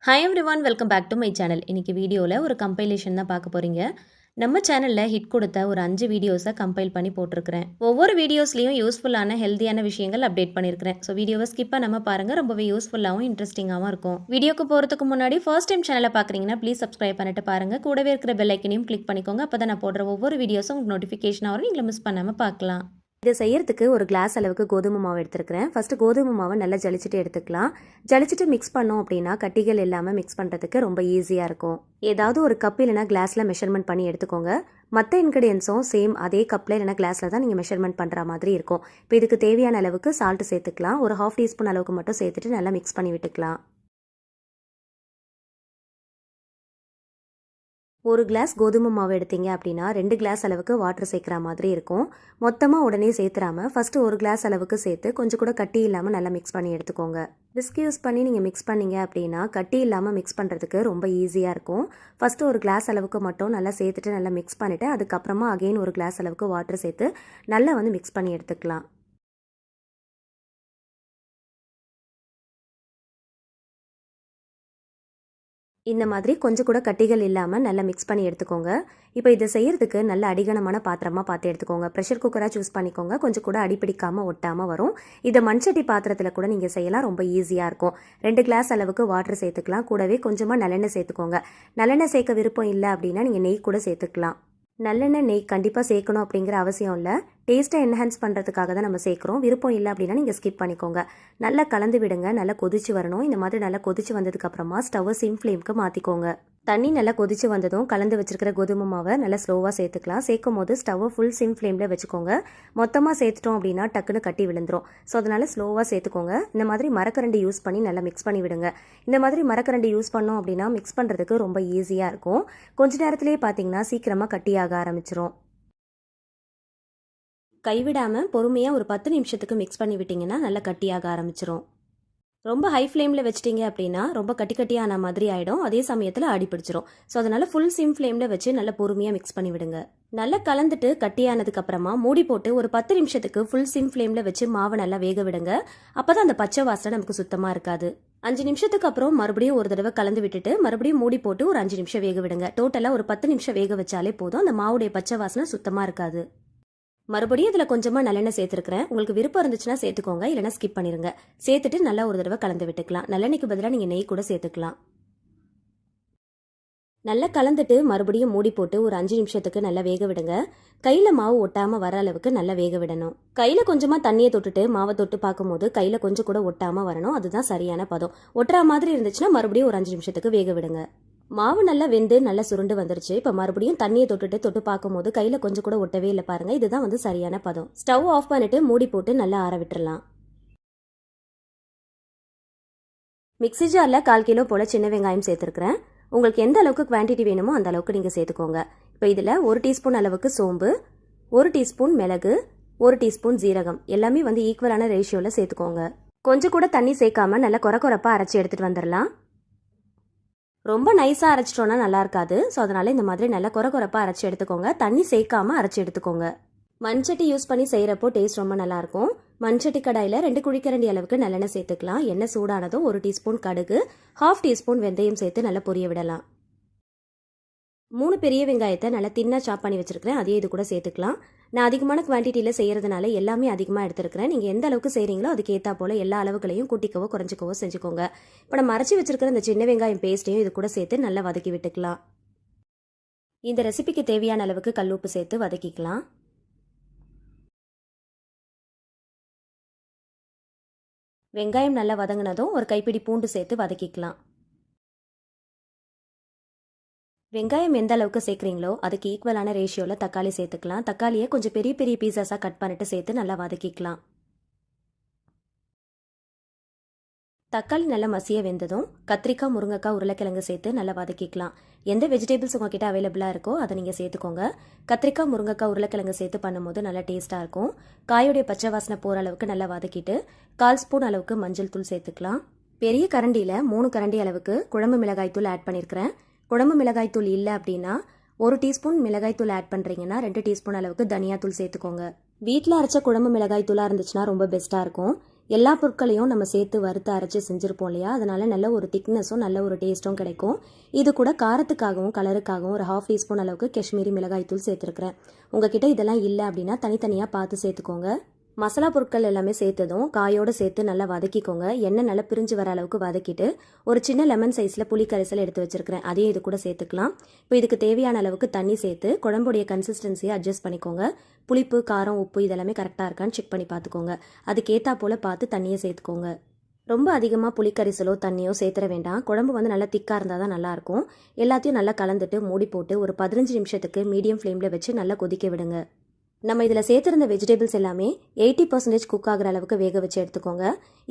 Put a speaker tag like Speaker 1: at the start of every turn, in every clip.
Speaker 1: Hi everyone, welcome back to my channel. இன்றைக்கி வீடியோவில் ஒரு கம்பைலேஷன் தான் பார்க்க போகிறீங்க. நம்ம சேனலில் ஹிட் கொடுத்த ஒரு 5 வீடியோஸை கம்பைல் பண்ணி போட்டிருக்கிறேன். ஒவ்வொரு வீடியோஸ்லேயும் யூஸ்ஃபுல்லான ஹெல்த்தியான விஷயங்கள் அப்டேட் பண்ணியிருக்கிறேன். ஸோ வீடியோவை ஸ்கிப் பண்ணாமல் பாருங்கள், ரொம்பவே யூஸ்ஃபுல்லாகவும் இன்ட்ரெஸ்டிங்காகவும் இருக்கும். வீடியோக்கு போகிறதுக்கு முன்னாடி ஃபர்ஸ்ட் டைம் சேனலை பார்க்குறீங்கன்னா ப்ளீஸ் சப்ஸ்கிரைப் பண்ணிட்டு பாருங்கள். கூடவே இருக்கிற பெல் ஐக்கனையும் கிளிக் பண்ணிக்கோங்க. அப்போ தான் நான் போடுற ஒவ்வொரு வீடியோஸும் உங்களுக்கு நோட்டிஃபிகேஷன் வரும், நீங்களை மிஸ் பண்ணாமல் பார்க்கலாம். இதை செய்யறதுக்கு ஒரு கிளாஸ் அளவுக்கு கோதுமை மாவு எடுத்துருக்கிறேன். ஃபஸ்ட்டு கோதுமை மாவை நல்லா ஜலிச்சுட்டு எடுத்துக்கலாம். ஜலிச்சுட்டு மிக்ஸ் பண்ணோம் அப்படின்னா கட்டிகள் இல்லாமல் மிக்ஸ் பண்ணுறதுக்கு ரொம்ப ஈஸியாக இருக்கும். ஏதாவது ஒரு கப் இல்லைனா கிளாஸில் மெஷர்மெண்ட் பண்ணி எடுத்துக்கோங்க. மற்ற இன்க்ரீடியன்ஸும் சேம் அதே கப்பில் இல்லைனா கிளாஸில் தான் நீங்கள் மெஷர்மெண்ட் பண்ணுற மாதிரி இருக்கும். இப்போ இதுக்கு தேவையான அளவுக்கு சால்ட்டு சேர்த்துக்கலாம். ஒரு 1/2 டீஸ்பூன் அளவுக்கு மட்டும் சேர்த்துட்டு நல்லா மிக்ஸ் பண்ணி விட்டுக்கலாம். ஒரு கிளாஸ் கோதுமை மாவு எடுத்தீங்க அப்படின்னா 2 கிளாஸ் அளவுக்கு வாட்டர் சேர்க்குற மாதிரி இருக்கும். மொத்தமாக உடனே சேர்த்துறாமல் ஃபஸ்ட்டு ஒரு கிளாஸ் அளவுக்கு சேர்த்து கொஞ்சம் கூட கட்டி இல்லாமல் நல்லா மிக்ஸ் பண்ணி எடுத்துக்கோங்க. விஸ்க் யூஸ் பண்ணி நீங்கள் மிக்ஸ் பண்ணீங்க அப்படின்னா கட்டி இல்லாமல் மிக்ஸ் பண்ணுறதுக்கு ரொம்ப ஈஸியாக இருக்கும். ஃபஸ்ட்டு ஒரு கிளாஸ் அளவுக்கு மட்டும் நல்லா சேர்த்துட்டு நல்லா மிக்ஸ் பண்ணிவிட்டு அதுக்கப்புறமா அகெயின் ஒரு கிளாஸ் அளவுக்கு வாட்டர் சேர்த்து நல்லா மிக்ஸ் பண்ணி எடுத்துக்கலாம். இந்த மாதிரி கொஞ்சம் கூட கட்டிகள் இல்லாமல் நல்லா மிக்ஸ் பண்ணி எடுத்துக்கோங்க. இப்போ இதை செய்கிறதுக்கு நல்ல அடிகனமான பாத்திரமாக பார்த்து எடுத்துக்கோங்க. ப்ரெஷர் குக்கராக சூஸ் பண்ணிக்கோங்க. கொஞ்சம் கூட அடிப்பிடிக்காமல் ஒட்டாமல் வரும். இதை மண்சட்டி பாத்திரத்தில் கூட நீங்கள் செய்யலாம், ரொம்ப ஈஸியாக இருக்கும். 2 கிளாஸ் அளவுக்கு வாட்டர் சேர்த்துக்கலாம். கூடவே கொஞ்சமாக நல்லெண்ணெய் சேர்த்துக்கோங்க. நல்லெண்ணெய் சேர்க்க விருப்பம் இல்லை அப்படின்னா நீங்கள் நெய் கூட சேர்த்துக்கலாம். நல்லெண்ணெய் நெய் கண்டிப்பாக சேர்க்கணும் அப்படிங்கிற அவசியம் இல்லை. டேஸ்ட்டை என்ஹான்ஸ் பண்ணுறதுக்காக தான் நம்ம சேர்க்குறோம். விருப்பம் இல்லை அப்படின்னா நீங்கள் ஸ்கிப் பண்ணிக்கோங்க. நல்லா கலந்து விடுங்க. நல்லா கொதிச்சு வரணும். இந்த மாதிரி நல்லா கொதிச்சு வந்ததுக்கப்புறமா ஸ்டவ்வை சிம் ஃப்ளேம்க்கு மாற்றிக்கோங்க. தண்ணி நல்லா கொதிச்சு வந்ததும் கலந்து வச்சிருக்கிற கோதுமை மாவை நல்லா ஸ்லோவாக சேர்த்துக்கலாம். சேர்க்கும் போது ஸ்டவ்வை ஃபுல் சிம் ஃப்ளேமில் வச்சுக்கோங்க. மொத்தமாக சேர்த்துட்டோம் அப்படின்னா டக்குன்னு கட்டி விழுந்துரும். ஸோ அதனால் ஸ்லோவாக சேர்த்துக்கோங்க. இந்த மாதிரி மரக்கரண்டி யூஸ் பண்ணி நல்லா மிக்ஸ் பண்ணி விடுங்க. இந்த மாதிரி மரக்கரண்டி யூஸ் பண்ணோம் அப்படின்னா மிக்ஸ் பண்ணுறதுக்கு ரொம்ப ஈஸியாக இருக்கும். கொஞ்ச நேரத்திலே பார்த்தீங்கன்னா சீக்கிரமாக கட்டியாக ஆரம்பிச்சிரும். கைவிடாமல் பொறுமையாக ஒரு 10 நிமிஷத்துக்கு மிக்ஸ் பண்ணி விட்டிங்கன்னா நல்லா கட்டியாக ஆரம்பிச்சிரும். ரொம்ப ஹை ஃப்ளேமில் வச்சிட்டிங்க அப்படின்னா ரொம்ப கட்டியான மாதிரி ஆகிடும். அதே சமயத்தில் அடி பிடிச்சிரும். ஸோ அதனால் ஃபுல் சிம் ஃப்ளேமில் வச்சு நல்லா பொறுமையாக மிக்ஸ் பண்ணி விடுங்க. நல்லா கலந்துட்டு கட்டியானதுக்கப்புறமா மூடி போட்டு ஒரு 10 நிமிஷத்துக்கு ஃபுல் சிம் ஃப்ளேமில் வச்சு மாவை நல்லா வேக விடுங்க. அப்போ தான் அந்த பச்சை வாசனை நமக்கு சுத்தமாக இருக்காது. 5 நிமிஷத்துக்கு அப்புறம் மறுபடியும் ஒரு தடவை கலந்து விட்டுட்டு மறுபடியும் மூடி போட்டு ஒரு 5 நிமிஷம் வேக விடுங்க. டோட்டலாக ஒரு 10 நிமிஷம் வேக வச்சாலே போதும். அந்த மாவுடைய பச்சை வாசனை சுத்தமாக இருக்காது. மறுபடியும் இதில் கொஞ்சமாக நல்லெண்ணெய் சேர்த்துருக்கிறேன். உங்களுக்கு விருப்பம் இருந்துச்சுன்னா சேர்த்துக்கோங்க, இல்லைனா ஸ்கிப் பண்ணிடுங்க. சேர்த்துட்டு நல்லா ஒரு தடவை கலந்து விட்டுக்கலாம். நல்லெண்ணெய்க்கு பதிலாக நீங்கள் நெய் கூட சேர்த்துக்கலாம். நல்லா கலந்துட்டு மறுபடியும் மூடி போட்டு ஒரு 5 நிமிஷத்துக்கு நல்லா வேக விடுங்க. கையில் மாவு ஒட்டாமல் வர அளவுக்கு நல்லா வேக விடணும். கையில் கொஞ்சமாக தண்ணியை தொட்டுட்டு மாவை தொட்டு பார்க்கும்போது கையில் கொஞ்சம் கூட ஒட்டாமல் வரணும். அதுதான் சரியான பதம். ஒட்டுற மாதிரி இருந்துச்சுன்னா மறுபடியும் ஒரு 5 நிமிஷத்துக்கு வேக விடுங்க. மாவு நல்லா வெந்து நல்லா சுருண்டு வந்துருச்சு. இப்போ மறுபடியும் தண்ணியை தொட்டு பார்க்கும்போது கையில் கொஞ்சம் கூட ஒட்டவே இல்லை பாருங்க. இதுதான் சரியான பதம். ஸ்டவ் ஆஃப் பண்ணிட்டு மூடி போட்டு நல்லா ஆற விட்டுறலாம். மிக்ஸி ஜாரில் 1/4 கிலோ போல் சின்ன வெங்காயம் சேர்த்துருக்கிறேன். உங்களுக்கு எந்த அளவுக்கு குவான்டிட்டி வேணுமோ அந்த அளவுக்கு நீங்கள் சேர்த்துக்கோங்க. இப்போ இதில் 1 டீஸ்பூன் அளவுக்கு சோம்பு, 1 டீஸ்பூன் மிளகு, 1 டீஸ்பூன் ஜீரகம் எல்லாமே ஈக்குவலான ரேஷியோவில் சேர்த்துக்கோங்க. கொஞ்சம் கூட தண்ணி சேர்க்காம நல்லா கொரப்பாக அரைச்சி எடுத்துகிட்டு வந்துடலாம். ரொம்ப நைஸாக அரைச்சிட்டோன்னா நல்லா இருக்காது. ஸோ அதனால் இந்த மாதிரி நல்லா கொரப்பாக அரைச்சி எடுத்துக்கோங்க. தண்ணி சேர்க்காமல் அரைச்சி எடுத்துக்கோங்க. மண்சட்டி யூஸ் பண்ணி செய்கிறப்போ டேஸ்ட் ரொம்ப நல்லாயிருக்கும். மண்சட்டி கடாயில் 2 குழிக்கரண்டி அளவுக்கு நல்லெண்ணெய் சேர்த்துக்கலாம். எண்ணெய் சூடானதும் 1 டீஸ்பூன் கடுகு, 1/2 டீஸ்பூன் வெந்தயம் சேர்த்து நல்லா பொரிய விடலாம். 3 பெரிய வெங்காயத்தை நல்லா தின்னாக சாப் பண்ணி வச்சுருக்கிறேன். அதையே இது கூட சேர்த்துக்கலாம். நான் அதிகமான குவான்டிட்டியில் செய்கிறதுனால எல்லாமே அதிகமாக எடுத்துருக்கிறேன். நீங்கள் எந்த அளவுக்கு செய்கிறீங்களோ அதுக்கு ஏற்றா போல் எல்லா அளவுகளையும் கூட்டிக்கவோ குறைஞ்சிக்கவோ செஞ்சுக்கோங்க. இப்போ நம்ம அரைச்சி வச்சுருக்கிற இந்த சின்ன வெங்காயம் பேஸ்ட்டையும் இது கூட சேர்த்து நல்லா வதக்கி விட்டுக்கலாம். இந்த ரெசிபிக்கு தேவையான அளவுக்கு கல்லுப்பு சேர்த்து வதக்கிக்கலாம். வெங்காயம் நல்லா வதங்கினதும் ஒரு கைப்பிடி பூண்டு சேர்த்து வதக்கிக்கலாம். வெங்காயம் எந்த அளவுக்கு சேர்க்குறீங்களோ அதுக்கு ஈக்குவலான ரேஷியோவில் தக்காளி சேர்த்துக்கலாம். தக்காளியை கொஞ்சம் பெரிய பெரிய பீஸஸாக கட் பண்ணிட்டு சேர்த்து நல்லா வதக்கிக்கலாம். தக்காளி நல்லா மசிய வெந்ததும் கத்திரிக்காய், முருங்கைக்காய், உருளைக்கிழங்கு சேர்த்து நல்லா வதக்கிக்கலாம். எந்த வெஜிடபிள்ஸ் உங்ககிட்ட அவைலபிளாக இருக்கோ அதை நீங்கள் சேர்த்துக்கோங்க. கத்திரிக்காய், முருங்கைக்காய், உருளைக்கிழங்கு சேர்த்து பண்ணும்போது நல்லா டேஸ்ட்டாக இருக்கும். காயோடைய பச்சை வாசனை போகிற அளவுக்கு நல்லா வதக்கிட்டு 1/4 ஸ்பூன் அளவுக்கு மஞ்சள் தூள் சேர்த்துக்கலாம். பெரிய கரண்டியில் 3 கரண்டி அளவுக்கு குழம்பு மிளகாய் தூள் ஆட் பண்ணியிருக்கிறேன். குழம்பு மிளகாய் தூள் இல்லை அப்படின்னா 1 டீஸ்பூன் மிளகாய் தூள் ஆட் பண்ணுறீங்கன்னா 2 டீஸ்பூன் அளவுக்கு தனியா தூள் சேர்த்துக்கோங்க. வீட்டில் அரைச்ச குழம்பு மிளகாய் தூளாக இருந்துச்சுன்னா ரொம்ப பெஸ்ட்டாக இருக்கும். எல்லா பொருட்களையும் நம்ம சேர்த்து வறுத்து அரைச்சி செஞ்சுருப்போம் இல்லையா, அதனால நல்ல ஒரு திக்னஸும் நல்ல ஒரு டேஸ்ட்டும் கிடைக்கும். இது கூட காரத்துக்காகவும் கலருக்காகவும் ஒரு 1/2 டீஸ்பூன் அளவுக்கு காஷ்மீரி மிளகாய் தூள் சேர்த்துருக்கிறேன். உங்ககிட்ட இதெல்லாம் இல்லை அப்படின்னா தனித்தனியாக பார்த்து சேர்த்துக்கோங்க. மசாலா பொருட்கள் எல்லாமே சேர்த்ததும் காயோடு சேர்த்து நல்லா வதக்கிக்கோங்க. எண்ணெய் நல்லா பிரிஞ்சு வர அளவுக்கு வதக்கிட்டு ஒரு சின்ன லெமன் சைஸில் புளி கரைசல் எடுத்து வச்சிருக்கிறேன், அதையும் இது கூட சேர்த்துக்கலாம். இப்போ இதுக்கு தேவையான அளவுக்கு தண்ணி சேர்த்து குழம்புடைய கன்சிஸ்டன்சியை அட்ஜஸ்ட் பண்ணிக்கோங்க. புளிப்பு, காரம், உப்பு இதெல்லாமே கரெக்டாக இருக்கான்னு செக் பண்ணி பார்த்துக்கோங்க. அதுக்கேற்றா போல் பார்த்து தண்ணியை சேர்த்துக்கோங்க. ரொம்ப அதிகமாக புளிக்கரிசலோ தண்ணியோ சேர்த்துற வேண்டாம். குழம்பு வந்து நல்லா திக்காக இருந்தால் தான் நல்லாயிருக்கும். எல்லாத்தையும் நல்லா கலந்துட்டு மூடி போட்டு ஒரு 15 நிமிஷத்துக்கு மீடியம் ஃப்ளேமில் வச்சு நல்லா கொதிக்க விடுங்க. நம்ம இதில் சேர்த்துருந்த வெஜிடபிள்ஸ் எல்லாமே 80% குக் ஆகிற அளவுக்கு வேக வச்சு எடுத்துக்கோங்க.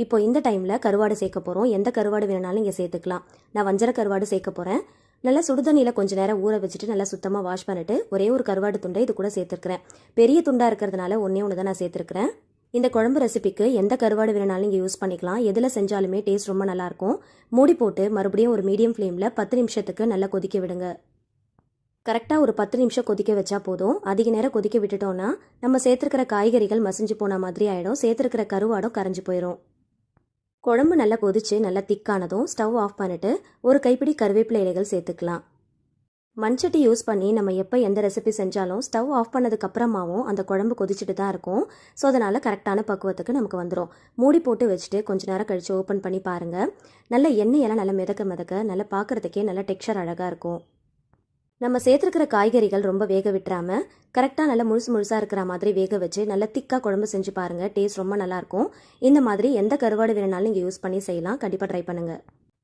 Speaker 1: இப்போ இந்த டைமில் கருவாடு சேர்க்க போகிறோம். எந்த கருவாடு வேணுனாலும் இங்கே சேர்த்துக்கலாம். நான் வஞ்சர கருவாடு சேர்க்க போகிறேன். நல்லா சுடுதண்ணியில் கொஞ்சம் நேரம் ஊற வச்சுட்டு நல்லா சுத்தமாக வாஷ் பண்ணிட்டு ஒரே ஒரு கருவாடு துண்டை இது கூட சேர்த்துருக்கிறேன். பெரிய துண்டாக இருக்கிறதுனால ஒன்று தான் நான் சேர்த்துருக்கிறேன். இந்த குழம்பு ரெசிபிக்கு எந்த கருவாடு வேணுனாலும் இங்கே யூஸ் பண்ணிக்கலாம். எதில் செஞ்சாலுமே டேஸ்ட் ரொம்ப நல்லாயிருக்கும். மூடி போட்டு மறுபடியும் ஒரு மீடியம் ஃப்ளேமில் 10 நிமிஷத்துக்கு நல்லா கொதிக்க விடுங்க. கரெக்டாக ஒரு 10 நிமிஷம் கொதிக்க வச்சா போதும். அதிக நேரம் கொதிக்க விட்டுட்டோன்னா நம்ம சேர்த்துருக்கிற காய்கறிகள் மசிஞ்சு போன மாதிரி ஆகிடும். சேர்த்துருக்கிற கருவாடும் கரைஞ்சி போயிடும். குழம்பு நல்லா கொதிச்சு நல்லா திக்கானதும் ஸ்டவ் ஆஃப் பண்ணிவிட்டு ஒரு கைப்பிடி கருவேப்பிலை இலைகள் சேர்த்துக்கலாம். மண்சட்டி யூஸ் பண்ணி நம்ம எப்போ எந்த ரெசிபி செஞ்சாலும் ஸ்டவ் ஆஃப் பண்ணதுக்கு அப்புறமாவும் அந்த குழம்பு கொதிச்சுட்டு தான் இருக்கும். ஸோ அதனால் கரெக்டான பக்குவத்துக்கு நமக்கு வந்துடும். மூடி போட்டு வச்சுட்டு கொஞ்சம் நேரம் கழித்து ஓப்பன் பண்ணி பாருங்கள். நல்ல எண்ணெயெல்லாம் நல்லா மிதக்க நல்லா பார்க்குறதுக்கே நல்ல டெக்ஸ்சர் அழகாக இருக்கும். நம்ம சேர்த்துருக்கிற காய்கறிகள் ரொம்ப வேக விட்டுறாம கரெக்டாக நல்லா முழுசாக இருக்கிற மாதிரி வேக வச்சு நல்லா திக்காக குழம்பு செஞ்சு பாருங்கள். டேஸ்ட் ரொம்ப நல்லாயிருக்கும். இந்த மாதிரி எந்த கருவாடு வேணுனாலும் நீங்கள் யூஸ் பண்ணி செய்யலாம். கண்டிப்பாக ட்ரை பண்ணுங்கள்.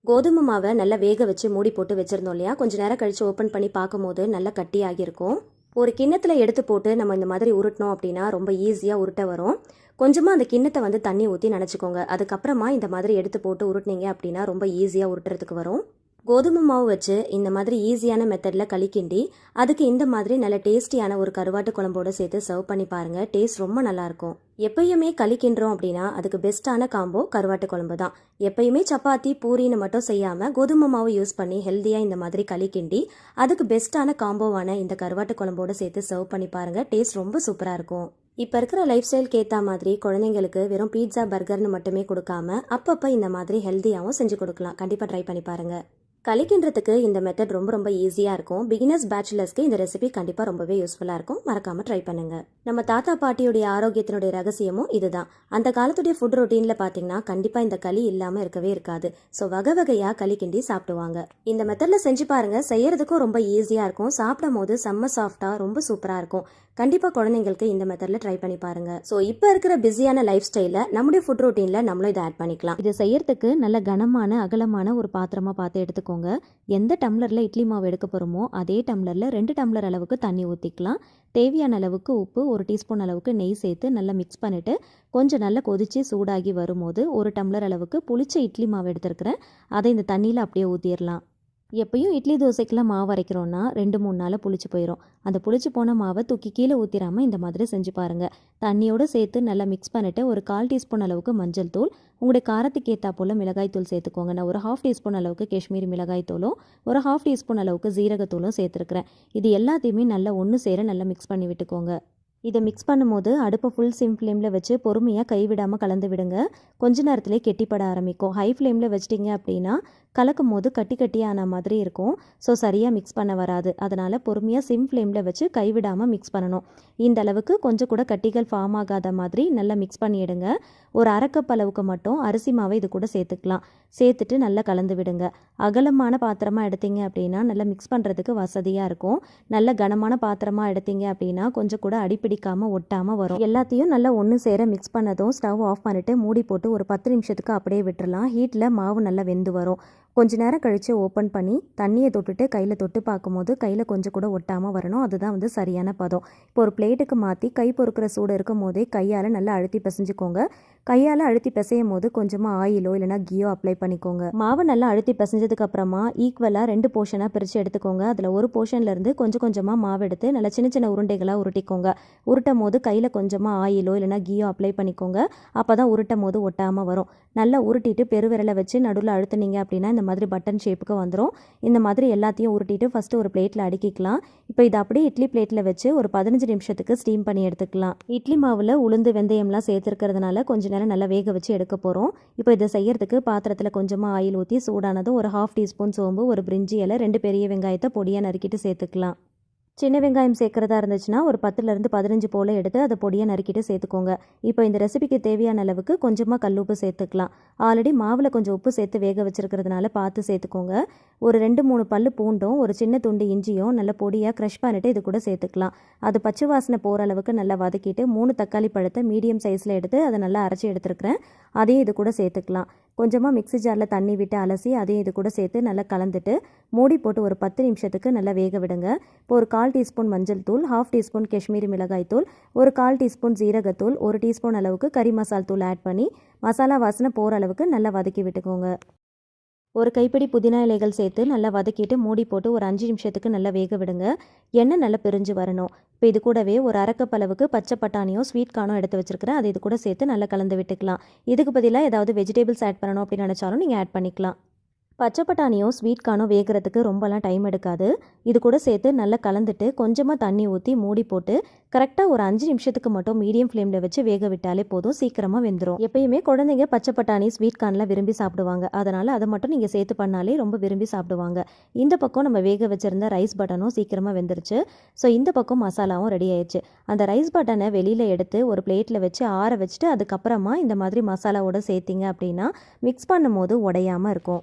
Speaker 1: கோதுமை மாவை நல்லா வேக வச்சு மூடி போட்டு வச்சுருந்தோம் இல்லையா, கொஞ்சம் நேரம் கழித்து ஓப்பன் பண்ணி பார்க்கும்போது நல்லா கட்டியாகியிருக்கும். ஒரு கிண்ணத்தில் எடுத்து போட்டு நம்ம இந்த மாதிரி உருட்டினோம் அப்படின்னா ரொம்ப ஈஸியாக உருட்ட வரும். கொஞ்சமாக அந்த கிண்ணத்தை வந்து தண்ணி ஊற்றி நினச்சிக்கோங்க. அதுக்கப்புறமா இந்த மாதிரி எடுத்து போட்டு உருட்டினீங்க அப்படின்னா ரொம்ப ஈஸியாக உருட்டுறதுக்கு வரும். கோதுமை மாவு வச்சு இந்த மாதிரி ஈஸியான மெத்தடில் களி கிண்டி அதுக்கு இந்த மாதிரி நல்ல டேஸ்டியான ஒரு கருவாட்டு குழம்போடு சேர்த்து சர்வ் பண்ணி பாருங்கள். டேஸ்ட் ரொம்ப நல்லாயிருக்கும். எப்பயுமே களி கிண்டுறோம் அப்படின்னா அதுக்கு பெஸ்ட்டான காம்போ கருவாட்டு குழம்பு தான். எப்பயுமே சப்பாத்தி பூரின்னு மட்டும் செய்யாமல் கோதுமை மாவு யூஸ் பண்ணி ஹெல்த்தியாக இந்த மாதிரி களி கிண்டி அதுக்கு பெஸ்ட்டான காம்போவான இந்த கருவாட்டு குழம்போடு சேர்த்து சர்வ் பண்ணி பாருங்கள். டேஸ்ட் ரொம்ப சூப்பராக இருக்கும். இப்போ இருக்கிற லைஃப் ஸ்டைலுக்கு ஏற்ற மாதிரி குழந்தைங்களுக்கு வெறும் பீட்சா பர்கர்னு மட்டுமே கொடுக்காம அப்பப்போ இந்த மாதிரி ஹெல்த்தியாகவும் செஞ்சு கொடுக்கலாம். கண்டிப்பாக ட்ரை பண்ணி பாருங்கள். களி கிண்டுறதுக்கு இந்த மெத்தட் ரொம்ப ஈஸியாக இருக்கும். பிகினர்ஸ் பேச்சுலர்ஸ்க்கு இந்த ரெசிபி கண்டிப்பாக ரொம்பவே யூஸ்ஃபுல்லாக இருக்கும். மறக்காமல் ட்ரை பண்ணுங்கள். நம்ம தாத்தா பாட்டியுடைய ஆரோக்கியத்தினுடைய ரகசியமும் இதுதான். அந்த காலத்துடைய ஃபுட் ரொட்டீனில் பார்த்தீங்கன்னா கண்டிப்பாக இந்த களி இல்லாமல் இருக்கவே இருக்காது. ஸோ வகையாக களி கிண்டி சாப்பிடுவாங்க. இந்த மெத்தடில் செஞ்சு பாருங்கள். செய்யறதுக்கும் ரொம்ப ஈஸியாக இருக்கும். சாப்பிடும் போது செம்ம சாஃப்டாக ரொம்ப சூப்பராக இருக்கும். கண்டிப்பாக குழந்தைங்களுக்கு இந்த மெத்தடில் ட்ரை பண்ணி பாருங்க. ஸோ இப்போ இருக்கிற பிஸியான லைஃப் ஸ்டைலில் நம்முடைய ஃபுட் ரொட்டீனில் நம்மளும் இதை ஆட் பண்ணிக்கலாம். இதை செய்யறதுக்கு நல்ல கனமான அகலமான ஒரு பாத்திரமாக பார்த்து எடுத்துக்கோங்க. எந்த டம்ளரில் இட்லி மாவு எடுக்க போகிறோமோ அதே டம்ளரில் 2 டம்ளர் அளவுக்கு தண்ணி ஊற்றிக்கலாம். தேவையான அளவுக்கு உப்பு, 1 டீஸ்பூன் அளவுக்கு நெய் சேர்த்து நல்லா மிக்ஸ் பண்ணிவிட்டு கொஞ்சம் நல்லா கொதித்து சூடாகி வரும்போது 1 டம்ளர் அளவுக்கு புளிச்ச இட்லி மாவு எடுத்துருக்கிறேன். அதை இந்த தண்ணியில் அப்படியே ஊற்றிடலாம். எப்பயும் இட்லி தோசைக்கெல்லாம் மாவு அரைக்கிறோன்னா 2-3 நாளில் புளிச்சு போயிடும். அந்த புளிச்சு போன மாவை தூக்கி கீழே ஊற்றிடாமல் இந்த மாதிரி செஞ்சு பாருங்கள். தண்ணியோடு சேர்த்து நல்லா மிக்ஸ் பண்ணிவிட்டு ஒரு 1/4 டீஸ்பூன் அளவுக்கு மஞ்சள் தூள், உங்களுடைய காரத்துக்கு ஏற்றா போல் மிளகாய் தூள் சேர்த்துக்கோங்க. நான் ஒரு 1/2 டீஸ்பூன் அளவுக்கு காஷ்மீரி மிளகாய் தூளும் ஒரு 1/2 டீஸ்பூன் அளவுக்கு ஜீரகத்தூளும் சேர்த்துருக்கிறேன். இது எல்லாத்தையுமே நல்லா ஒன்று சேர நல்லா மிக்ஸ் பண்ணி விட்டுக்கோங்க. இதை மிக்ஸ் பண்ணும்போது அடுப்பை ஃபுல் சிம் ஃப்ளேமில் வச்சு பொறுமையாக கைவிடாமல் கலந்து விடுங்க. கொஞ்ச நேரத்திலே கெட்டிப்பட ஆரம்பிக்கும். ஹை ஃப்ளேமில் வச்சிட்டிங்க அப்படின்னா கலக்கும் போது கட்டியான மாதிரி இருக்கும். ஸோ சரியாக மிக்ஸ் பண்ண வராது. அதனால் பொறுமையாக சிம் ஃப்ளேமில் வச்சு கைவிடாமல் மிக்ஸ் பண்ணணும். இந்த அளவுக்கு கொஞ்சம் கூட கட்டிகள் ஃபார்ம் ஆகாத மாதிரி நல்லா மிக்ஸ் பண்ணிவிடுங்க. ஒரு 1/2 கப் அளவுக்கு மட்டும் அரிசி மாவை இது கூட சேர்த்துக்கலாம். சேர்த்துட்டு நல்லா கலந்து விடுங்க. அகலமான பாத்திரமாக எடுத்தீங்க அப்படின்னா நல்லா மிக்ஸ் பண்ணுறதுக்கு வசதியாக இருக்கும். நல்ல கனமான பாத்திரமாக எடுத்தீங்க அப்படின்னா கொஞ்சம் கூட அடிப்பிடிக்காமல் ஒட்டாமல் வரும். எல்லாத்தையும் நல்லா ஒன்று சேர மிக்ஸ் பண்ணதும் ஸ்டவ் ஆஃப் பண்ணிவிட்டு மூடி போட்டு ஒரு 10 நிமிஷத்துக்கு அப்படியே விட்டுறலாம். ஹீட்டில் மாவு நல்லா வெந்து வரும். கொஞ்ச நேரம் கழித்து ஓப்பன் பண்ணி தண்ணியை தொட்டுட்டு கையில் தொட்டு பார்க்கும்போது கையில் கொஞ்சம் கூட ஒட்டாமல் வரணும். அதுதான் வந்து சரியான பதம். இப்போ ஒரு பிளேட்டுக்கு மாற்றி கை பொறுக்கிற சூடு இருக்கும் போதே கையால் நல்லா அழுத்தி பிசைஞ்சுக்கோங்க. கையால் அழுத்தி பிசையும் போது கொஞ்சமாக ஆயிலோ இல்லைனா கீயோ அப்ளை பண்ணிக்கோங்க. மாவை நல்லா அழுத்தி பிசைஞ்சதுக்கு அப்புறமா ஈக்குவலாக 2 போர்ஷனாக பிரித்து எடுத்துக்கோங்க. அதில் ஒரு போர்ஷன்லேருந்து கொஞ்சமாக மாவு எடுத்து நல்லா சின்ன உருண்டைகளாக உருட்டிக்கோங்க. உருட்டும் போது கையில் கொஞ்சமாக ஆயிலோ இல்லைனா கீயோ அப்ளை பண்ணிக்கோங்க. அப்போ தான் உருட்டும் போது ஒட்டாமல் வரும். நல்லா உருட்டிட்டு பெருவிரலை வச்சு நடுவில் அழுத்துனீங்க அப்படின்னா இந்த மாதிரி பட்டன் ஷேப்புக்கு வந்துடும். இந்த மாதிரி எல்லாத்தையும் உருட்டிட்டு ஃபஸ்ட்டு ஒரு பிளேட்டில் அடுக்கிக்கலாம். இப்போ இதை அப்படியே இட்லி பிளேட்டில் வச்சு ஒரு 15 நிமிஷத்துக்கு ஸ்டீம் பண்ணி எடுத்துக்கலாம். இட்லி மாவில் உளுந்து வெந்தயம்லாம் சேர்த்துருக்கிறதுனால கொஞ்ச கொஞ்சம் நேரம் நல்லா வேக வச்சு எடுக்க போகிறோம். இப்போ இதை செய்யறதுக்கு பாத்திரத்தில் கொஞ்சமாக ஆயில் ஊற்றி சூடானதும் ஒரு 1/2 டீஸ்பூன் சோம்பு, ஒரு பிரிஞ்சி இலை, 2 பெரிய வெங்காயத்தை பொடியாக நறுக்கிட்டு சேர்த்துக்கலாம். சின்ன வெங்காயம் சேர்க்குறதா இருந்துச்சுன்னா ஒரு 10லேருந்து 15 போல் எடுத்து அதை பொடியாக நறுக்கிட்டு சேர்த்துக்கோங்க. இப்போ இந்த ரெசிபிக்கு தேவையான அளவுக்கு கொஞ்சமாக கல்லுப்பு சேர்த்துக்கலாம். ஆல்ரெடி மாவில் கொஞ்சம் உப்பு சேர்த்து வேக வச்சுருக்கிறதுனால பார்த்து சேர்த்துக்கோங்க. ஒரு 2-3 பல்லு பூண்டும் ஒரு சின்ன துண்டு இஞ்சியும் நல்லா பொடியாக க்ரஷ் பண்ணிவிட்டு இது கூட சேர்த்துக்கலாம். அது பச்சை வாசனை போகிற அளவுக்கு நல்லா வதக்கிட்டு 3 தக்காளி பழத்தை மீடியம் சைஸில் எடுத்து அதை நல்லா அரைச்சி எடுத்துருக்கிறேன். அதையும் இது கூட சேர்த்துக்கலாம். கொஞ்சமாக மிக்ஸி ஜாரில் தண்ணி விட்டு அலசி அதையும் இது கூட சேர்த்து நல்லா கலந்துட்டு மூடி போட்டு ஒரு 10 நிமிஷத்துக்கு நல்லா வேக விடுங்க. இப்போ ஒரு 1/4 டீஸ்பூன் மஞ்சள் தூள், 1/2 டீஸ்பூன் காஷ்மீரி மிளகாய் தூள், ஒரு 1/4 டீஸ்பூன் ஜீரகத்தூள், 1 டீஸ்பூன் அளவுக்கு கறி மசால் தூள் ஆட் பண்ணி மசாலா வாசனை போகிற அளவுக்கு நல்லா வதக்கி விட்டுக்கோங்க. ஒரு கைப்பிடி புதினா இலைகள் சேர்த்து நல்லா வதக்கிட்டு மூடி போட்டு ஒரு 5 நிமிஷத்துக்கு நல்லா வேக விடுங்க. எண்ணெய் நல்லா பிரிஞ்சு வரணும். இப்போ இது கூடவே ஒரு 1/2 கப் அளவுக்கு பச்சை பட்டாணியும் ஸ்வீட் கார்னும் எடுத்து வச்சிருக்கிறேன். அது இது கூட சேர்த்து நல்லா கலந்து விட்டுக்கலாம். இதுக்கு பதிலாக ஏதாவது வெஜிடபிள்ஸ் ஆட் பண்ணணும் அப்படின்னு நினச்சாலும் நீங்கள் ஆட் பண்ணிக்கலாம். பச்சை பட்டாணியும் ஸ்வீட் கார்னும் வேகிறதுக்கு ரொம்பலாம் டைம் எடுக்காது. இது கூட சேர்த்து நல்லா கலந்துட்டு கொஞ்சமாக தண்ணி ஊற்றி மூடி போட்டு கரெக்டாக ஒரு 5 நிமிஷத்துக்கு மட்டும் மீடியம் ஃப்ளேமில் வச்சு வேக விட்டாலே போதும், சீக்கிரமாக வெந்துடும். எப்பயுமே குழந்தைங்க பச்சை பட்டாணி ஸ்வீட் கார்ன்லாம் விரும்பி சாப்பிடுவாங்க. அதனால் அதை மட்டும் நீங்கள் சேர்த்து பண்ணாலே ரொம்ப விரும்பி சாப்பிடுவாங்க. இந்த பக்கம் நம்ம வேக வச்சுருந்த ரைஸ் பட்டனும் சீக்கிரமாக வெந்துருச்சு. ஸோ இந்த பக்கம் மசாலாவும் ரெடி ஆயிடுச்சு. அந்த ரைஸ் பட்டனை வெளியில் எடுத்து ஒரு பிளேட்டில் வச்சு ஆற வச்சுட்டு அதுக்கப்புறமா இந்த மாதிரி மசாலாவோட சேர்த்திங்க அப்படின்னா மிக்ஸ் பண்ணும்போது உடையாமல் இருக்கும்.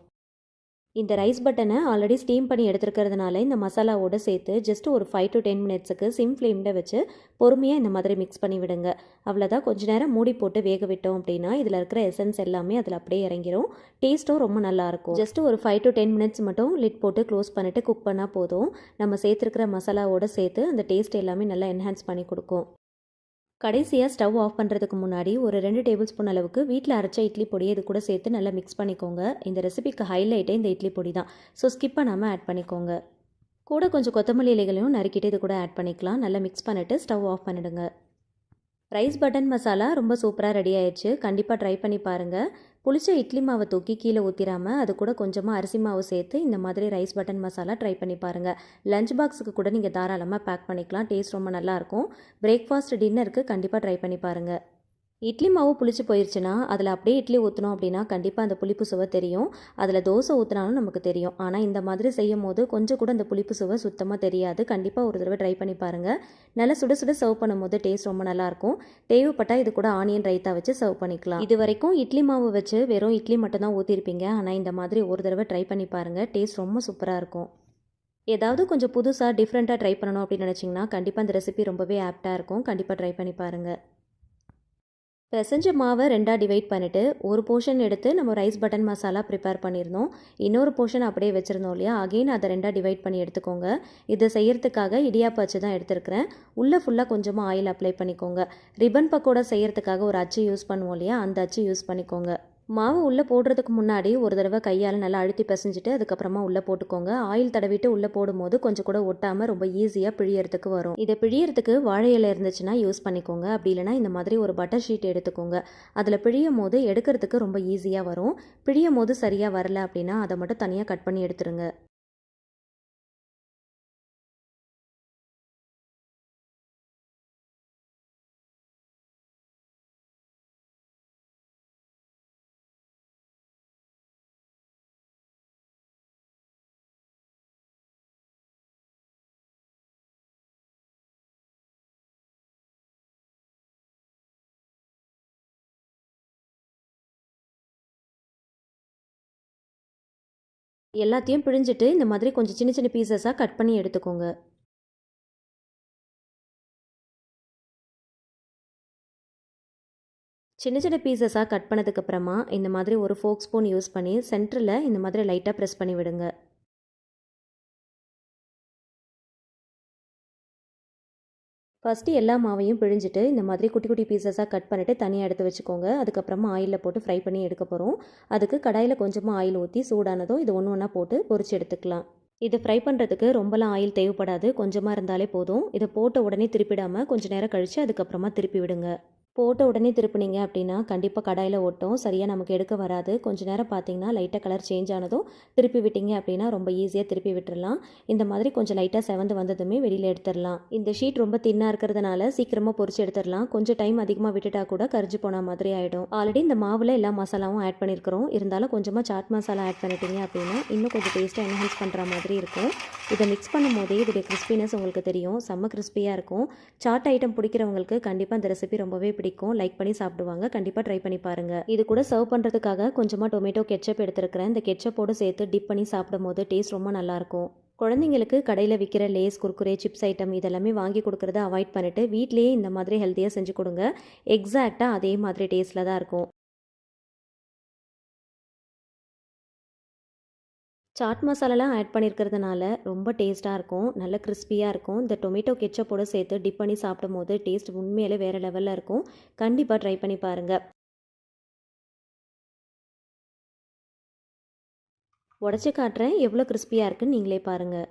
Speaker 1: இந்த ரைஸ் பட்டனை ஆல்ரெடி ஸ்டீம் பண்ணி எடுத்துருக்கிறதுனால இந்த மசாலாவோடு சேர்த்து ஜஸ்ட் ஒரு 5 to 10 மினிட்ஸுக்கு சிம் ஃப்ளேமில் வச்சு பொறுமையாக இந்த மாதிரி மிக்ஸ் பண்ணி விடுங்க. அவ்வளோதான். கொஞ்ச நேரம் மூடி போட்டு வேக விட்டோம் அப்படின்னா இதில் இருக்கிற எசன்ஸ் எல்லாமே அதில் அப்படியே இறங்கிரும். டேஸ்ட்டும் ரொம்ப நல்லாயிருக்கும். ஜஸ்ட் ஒரு 5 to 10 மினிட்ஸ் மட்டும் லிட் போட்டு க்ளோஸ் பண்ணிவிட்டு குக் பண்ணால் போதும். நம்ம சேர்த்துருக்கிற மசாலாவோடு சேர்த்து அந்த டேஸ்ட் எல்லாமே நல்லா என்ஹான்ஸ் பண்ணி கொடுக்கும். கடைசியாக ஸ்டவ் ஆஃப் பண்ணுறதுக்கு முன்னாடி ஒரு 2 டேபிள் ஸ்பூன் அளவுக்கு வீட்டில் அரைச்ச இட்லி பொடியை இது கூட சேர்த்து நல்லா மிக்ஸ் பண்ணிக்கோங்க. இந்த ரெசிபிக்கு ஹைலைட்டே இந்த இட்லி பொடி தான். ஸோ ஸ்கிப் பண்ணாமல் ஆட் பண்ணிக்கோங்க. கூட கொஞ்சம் கொத்தமல்லி இலைகளையும் நறுக்கிட்டு இது கூட ஆட் பண்ணிக்கலாம். நல்லா மிக்ஸ் பண்ணிவிட்டு ஸ்டவ் ஆஃப் பண்ணிவிடுங்க. ரைஸ் பட்டன் மசாலா ரொம்ப சூப்பராக ரெடி ஆயிடுச்சு. கண்டிப்பாக ட்ரை பண்ணி பாருங்கள். புளிச்ச இட்லி மாவை தூக்கி கீழே ஊற்றிடாமல் அது கூட கொஞ்சமாக அரிசி மாவு சேர்த்து இந்த மாதிரி ரைஸ் பட்டன் மசாலா ட்ரை பண்ணி பாருங்கள். லஞ்ச் பாக்ஸுக்கு கூட நீங்கள் தாராளமாக பேக் பண்ணிக்கலாம். டேஸ்ட் ரொம்ப நல்லாயிருக்கும். பிரேக்ஃபாஸ்ட், டின்னருக்கு கண்டிப்பாக ட்ரை பண்ணி பாருங்கள். இட்லி மாவு புளிச்சு போயிடுச்சுன்னா அதில் அப்படியே இட்லி ஊற்றினோம் அப்படின்னா கண்டிப்பாக அந்த புளிப்பு சுவை தெரியும். அதில் தோசை ஊற்றினாலும் நமக்கு தெரியும். ஆனால் இந்த மாதிரி செய்யும் போது கொஞ்சம் கூட அந்த புளிப்பு சுவை சுத்தமாக தெரியாது. கண்டிப்பாக ஒரு தடவை ட்ரை பண்ணி பாருங்கள். நல்லா சுட சுட சர்வ் பண்ணும்போது டேஸ்ட் ரொம்ப நல்லாயிருக்கும். தேவைப்பட்டால் இது கூட ஆனியன் ரைத்தா வச்சு சர்வ் பண்ணிக்கலாம். இது வரைக்கும் இட்லி மாவு வச்சு வெறும் இட்லி மட்டும் தான் ஊற்றிருப்பீங்க. ஆனால் இந்த மாதிரி ஒரு தடவை ட்ரை பண்ணி பாருங்கள். டேஸ்ட் ரொம்ப சூப்பராக இருக்கும். ஏதாவது கொஞ்சம் புதுசாக டிஃப்ரெண்ட்டாக ட்ரை பண்ணணும் அப்படின்னு நினச்சிங்கன்னா கண்டிப்பாக இந்த ரெசிபி ரொம்பவே ஆப்டாக இருக்கும். கண்டிப்பாக ட்ரை பண்ணி பாருங்கள். பிசைஞ்ச மாவை 2ஆக டிவைட் பண்ணிவிட்டு ஒரு போர்ஷன் எடுத்து நம்ம ரைஸ் பட்டன் மசாலா ப்ரிப்பேர் பண்ணியிருந்தோம். இன்னொரு போர்ஷன் அப்படியே வச்சுருந்தோம் இல்லையா, அகெயின் அதை 2ஆக டிவைட் பண்ணி எடுத்துக்கோங்க. இதை செய்யறதுக்காக இடியாப்ப அச்சு தான் எடுத்துருக்கிறேன். உள்ளே ஃபுல்லாக கொஞ்சமாக ஆயில் அப்ளை பண்ணிக்கோங்க. ரிப்பன் பக்கோடா செய்யறதுக்காக ஒரு அச்சு யூஸ் பண்ணுவோம் இல்லையா, அந்த அச்சு யூஸ் பண்ணிக்கோங்க. மாவு உள்ளே போடுறதுக்கு முன்னாடி ஒரு தடவை கையால் நல்லா அழுத்தி பிசைஞ்சிட்டு அதுக்கப்புறமா உள்ளே போட்டுக்கோங்க. ஆயில் தடவிட்டு உள்ளே போடும்போது கொஞ்சம் கூட ஒட்டாமல் ரொம்ப ஈஸியாக பிழியறதுக்கு வரும். இதை பிழியறதுக்கு வாழை இலை இருந்துச்சுன்னா யூஸ் பண்ணிக்கோங்க. அப்படி இல்லைனா இந்த மாதிரி ஒரு பட்டர் ஷீட் எடுத்துக்கோங்க. அதில் பிழியும் போது எடுக்கிறதுக்கு ரொம்ப ஈஸியாக வரும். பிழியும் போது சரியாக வரல அப்படின்னா அதை மட்டும் தனியாக கட் பண்ணி எடுத்துருங்க. எல்லாத்தையும் பிழிஞ்சிட்டு இந்த மாதிரி கொஞ்சம் சின்ன சின்ன பீசஸாக கட் பண்ணி எடுத்துக்கோங்க. சின்ன சின்ன பீசஸாக கட் பண்ணதுக்கப்புறமா இந்த மாதிரி ஒரு ஃபோக் ஸ்பூன் யூஸ் பண்ணி சென்டரில் இந்த மாதிரி லைட்டாக ப்ரெஸ் பண்ணி விடுங்க. ஃபஸ்ட்டு எல்லா மாவையும் பிழிஞ்சிட்டு இந்த மாதிரி குட்டி குட்டி பீசஸாக கட் பண்ணிவிட்டு தனியாக எடுத்து வச்சுக்கோங்க. அதுக்கப்புறமா ஆயிலில் போட்டு ஃப்ரை பண்ணி எடுக்க போகிறோம். அதுக்கு கடாயில் கொஞ்சமாக ஆயில் ஊற்றி சூடானதும் இது ஒன்று ஒன்றா போட்டு பொரிச்சு எடுத்துக்கலாம். இதை ஃப்ரை பண்ணுறதுக்கு ரொம்பலாம் ஆயில் தேவைப்படாது. கொஞ்சமாக இருந்தாலே போதும். இதை போட்ட உடனே திருப்பிடாமல் கொஞ்சம் நேரம் கழித்து அதுக்கப்புறமா திருப்பி விடுங்க. போட்ட உடனே திருப்பினீங்க அப்படின்னா கண்டிப்பாக கடாயில் ஓட்டும், சரியாக நமக்கு எடுக்க வராது. கொஞ்ச நேரம் பார்த்தீங்கன்னா லைட்டாக கலர் சேஞ்ச் ஆனதும் திருப்பி விட்டீங்க அப்படின்னா ரொம்ப ஈஸியாக திருப்பி விட்டுறலாம். இந்த மாதிரி கொஞ்சம் லைட்டாக செவந்து வந்ததுமே வெளியில் எடுத்துடலாம். இந்த ஷீட் ரொம்ப தின்னாக இருக்கிறதுனால சீக்கிரமாக பொரிச்சு எடுத்துடலாம். கொஞ்சம் டைம் அதிகமாக விட்டுட்டா கூட கரிஞ்சு போன மாதிரி ஆகிடும். ஆல்ரெடி இந்த மாவில் எல்லா மசாலாவும் ஆட் பண்ணியிருக்கிறோம். இருந்தாலும் கொஞ்சமாக சாட் மசாலா ஆட் பண்ணிட்டீங்க அப்படின்னா இன்னும் கொஞ்சம் டேஸ்ட்டாக என்ஹான்ஸ் பண்ணுற மாதிரி இருக்கும். இதை மிக்ஸ் பண்ணும் போதே இதோடைய கிறிஸ்பினஸ் உங்களுக்கு தெரியும், செம்ம கிறிஸ்பியாக இருக்கும். சாட் ஐட்டம் பிடிக்கிறவங்களுக்கு கண்டிப்பாக இந்த ரெசிபி ரொம்பவே பிடிக்கும், லைக் பண்ணி சாப்பிடுவாங்க. கண்டிப்பாக ட்ரை பண்ணி பாருங்கள். இது கூட சர்வ் பண்ணுறதுக்காக கொஞ்சமாக டொமேட்டோ கெச்சப் எடுத்துருக்கிறேன். இந்த கெச்சப்போடு சேர்த்து டிப் பண்ணி சாப்பிடும் போது டேஸ்ட் ரொம்ப நல்லாயிருக்கும். குழந்தைங்களுக்கு கடையில் விற்கிற லேஸ், குர்குரே, சிப்ஸ் ஐட்டம் இதெல்லாமே வாங்கி கொடுக்குறத அவாய்ட் பண்ணிவிட்டு வீட்லேயே இந்த மாதிரி ஹெல்த்தியாக செஞ்சு கொடுங்க. எக்ஸாக்டாக அதே மாதிரி டேஸ்ட்டில் தான் இருக்கும். சாட் மசாலாலாம் ஆட் பண்ணியிருக்கிறதுனால ரொம்ப டேஸ்ட்டாக இருக்கும், நல்ல கிறிஸ்பியாக இருக்கும். இந்த டொமேட்டோ கெச்சப்போடு சேர்த்து டிப் பண்ணி சாப்பிடும் போது டேஸ்ட் உண்மையிலே வேறு லெவலில் இருக்கும். கண்டிப்பாக ட்ரை பண்ணி பாருங்கள். உடச்சி காட்டுறேன் எவ்வளோ கிறிஸ்பியாக இருக்குன்னு நீங்களே பாருங்கள்.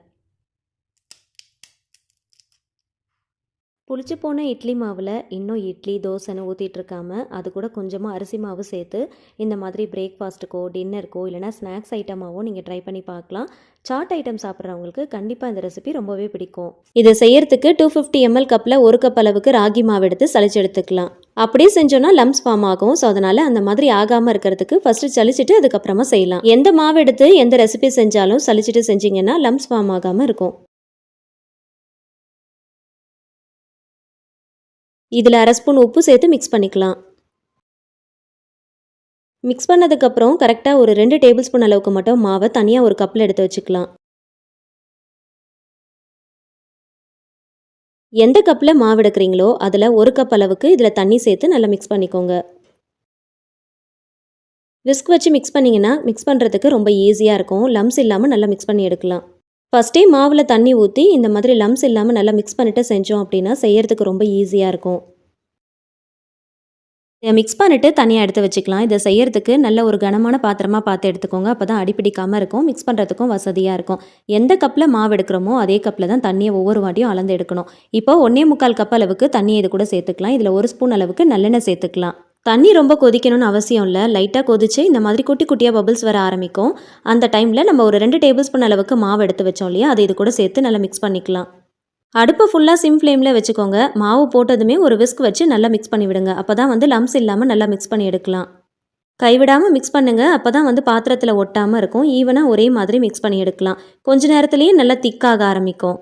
Speaker 1: புளிச்சு போன இட்லி மாவில் இன்னும் இட்லி தோசைன்னு ஊற்றிட்டு இருக்காம அது கூட கொஞ்சமாக அரிசி மாவு சேர்த்து இந்த மாதிரி பிரேக்ஃபாஸ்ட்டுக்கோ டின்னருக்கோ இல்லைனா ஸ்நாக்ஸ் ஐட்டமாகவோ நீங்கள் ட்ரை பண்ணி பார்க்கலாம். சாட் ஐட்டம் சாப்பிட்றவங்களுக்கு கண்டிப்பாக இந்த ரெசிபி ரொம்பவே பிடிக்கும். இதை செய்யறதுக்கு 250 ml கப்பில் 1 கப் அளவுக்கு ராகி மாவு எடுத்து சளிச்சு எடுத்துக்கலாம். அப்படியே செஞ்சோன்னா லம்ஸ் ஃபார்ம் ஆகும். ஸோ அதனால் அந்த மாதிரி ஆகாமல் இருக்கிறதுக்கு ஃபஸ்ட்டு சளிச்சிட்டு அதுக்கப்புறமா செய்யலாம். எந்த மாவு எடுத்து எந்த ரெசிபி செஞ்சாலும் சளிச்சிட்டு செஞ்சிங்கன்னா லம்ஸ் ஃபார்ம் ஆகாமல் இருக்கும். இதில் 1/2 ஸ்பூன் உப்பு சேர்த்து மிக்ஸ் பண்ணிக்கலாம். மிக்ஸ் பண்ணதுக்கப்புறம் கரெக்டாக ஒரு 2 டேபிள் ஸ்பூன் அளவுக்கு மட்டும் மாவை தனியாக ஒரு கப்பில் எடுத்து வச்சுக்கலாம். எந்த கப்பில் மாவு எடுக்கிறீங்களோ அதில் 1 கப் அளவுக்கு இதில் தண்ணி சேர்த்து நல்லா மிக்ஸ் பண்ணிக்கோங்க. விஸ்க் வச்சு மிக்ஸ் பண்ணிங்கன்னா மிக்ஸ் பண்ணுறதுக்கு ரொம்ப ஈஸியாக இருக்கும். லம்ஸ் இல்லாமல் நல்லா மிக்ஸ் பண்ணி எடுக்கலாம். ஃபஸ்ட்டே மாவில் தண்ணி ஊற்றி இந்த மாதிரி லம்ஸ் இல்லாமல் நல்லா மிக்ஸ் பண்ணிவிட்டு செஞ்சோம் அப்படின்னா செய்யறதுக்கு ரொம்ப ஈஸியாக இருக்கும். இதை மிக்ஸ் பண்ணிவிட்டு தனியாக எடுத்து வச்சுக்கலாம். இதை செய்யறதுக்கு நல்ல ஒரு கனமான பாத்திரமாக பார்த்து எடுத்துக்கோங்க. அப்போ தான் அடிப்பிடிக்காமல் இருக்கும், மிக்ஸ் பண்ணுறதுக்கும் வசதியாக இருக்கும். எந்த கப்பில் மாவு எடுக்கிறோமோ அதே கப்பில் தான் தண்ணியை ஒவ்வொரு வாட்டியும் அளந்து எடுக்கணும். இப்போ 1.25 கப் அளவுக்கு தண்ணியை இது கூட சேர்த்துக்கலாம். இதில் 1 ஸ்பூன் அளவுக்கு நல்லெண்ணெய் சேர்த்துக்கலாம். தண்ணி ரொம்ப கொதிக்கணும்னு அவசியம் இல்லை, லைட்டாக கொதிச்சு இந்த மாதிரி குட்டி குட்டியாக பபிள்ஸ் வர ஆரம்பிக்கும். அந்த டைமில் நம்ம ஒரு 2 டேபிள் ஸ்பூன் அளவுக்கு மாவு எடுத்து வச்சோம் இல்லையா, அதை இது கூட சேர்த்து நல்லா மிக்ஸ் பண்ணிக்கலாம். அடுப்பை ஃபுல்லாக சிம் ஃப்ளேமில் வச்சுக்கோங்க. மாவு போட்டதுமே ஒரு விஸ்க் வச்சு நல்லா மிக்ஸ் பண்ணி விடுங்க. அப்போ தான் லம்ஸ் இல்லாமல் நல்லா மிக்ஸ் பண்ணி எடுக்கலாம். கைவிடாமல் மிக்ஸ் பண்ணுங்கள். அப்போ தான் பாத்திரத்தில் ஒட்டாமல் இருக்கும். ஈவனாக ஒரே மாதிரி மிக்ஸ் பண்ணி எடுக்கலாம். கொஞ்ச நேரத்துலேயே நல்லா திக்காக ஆரம்பிக்கும்.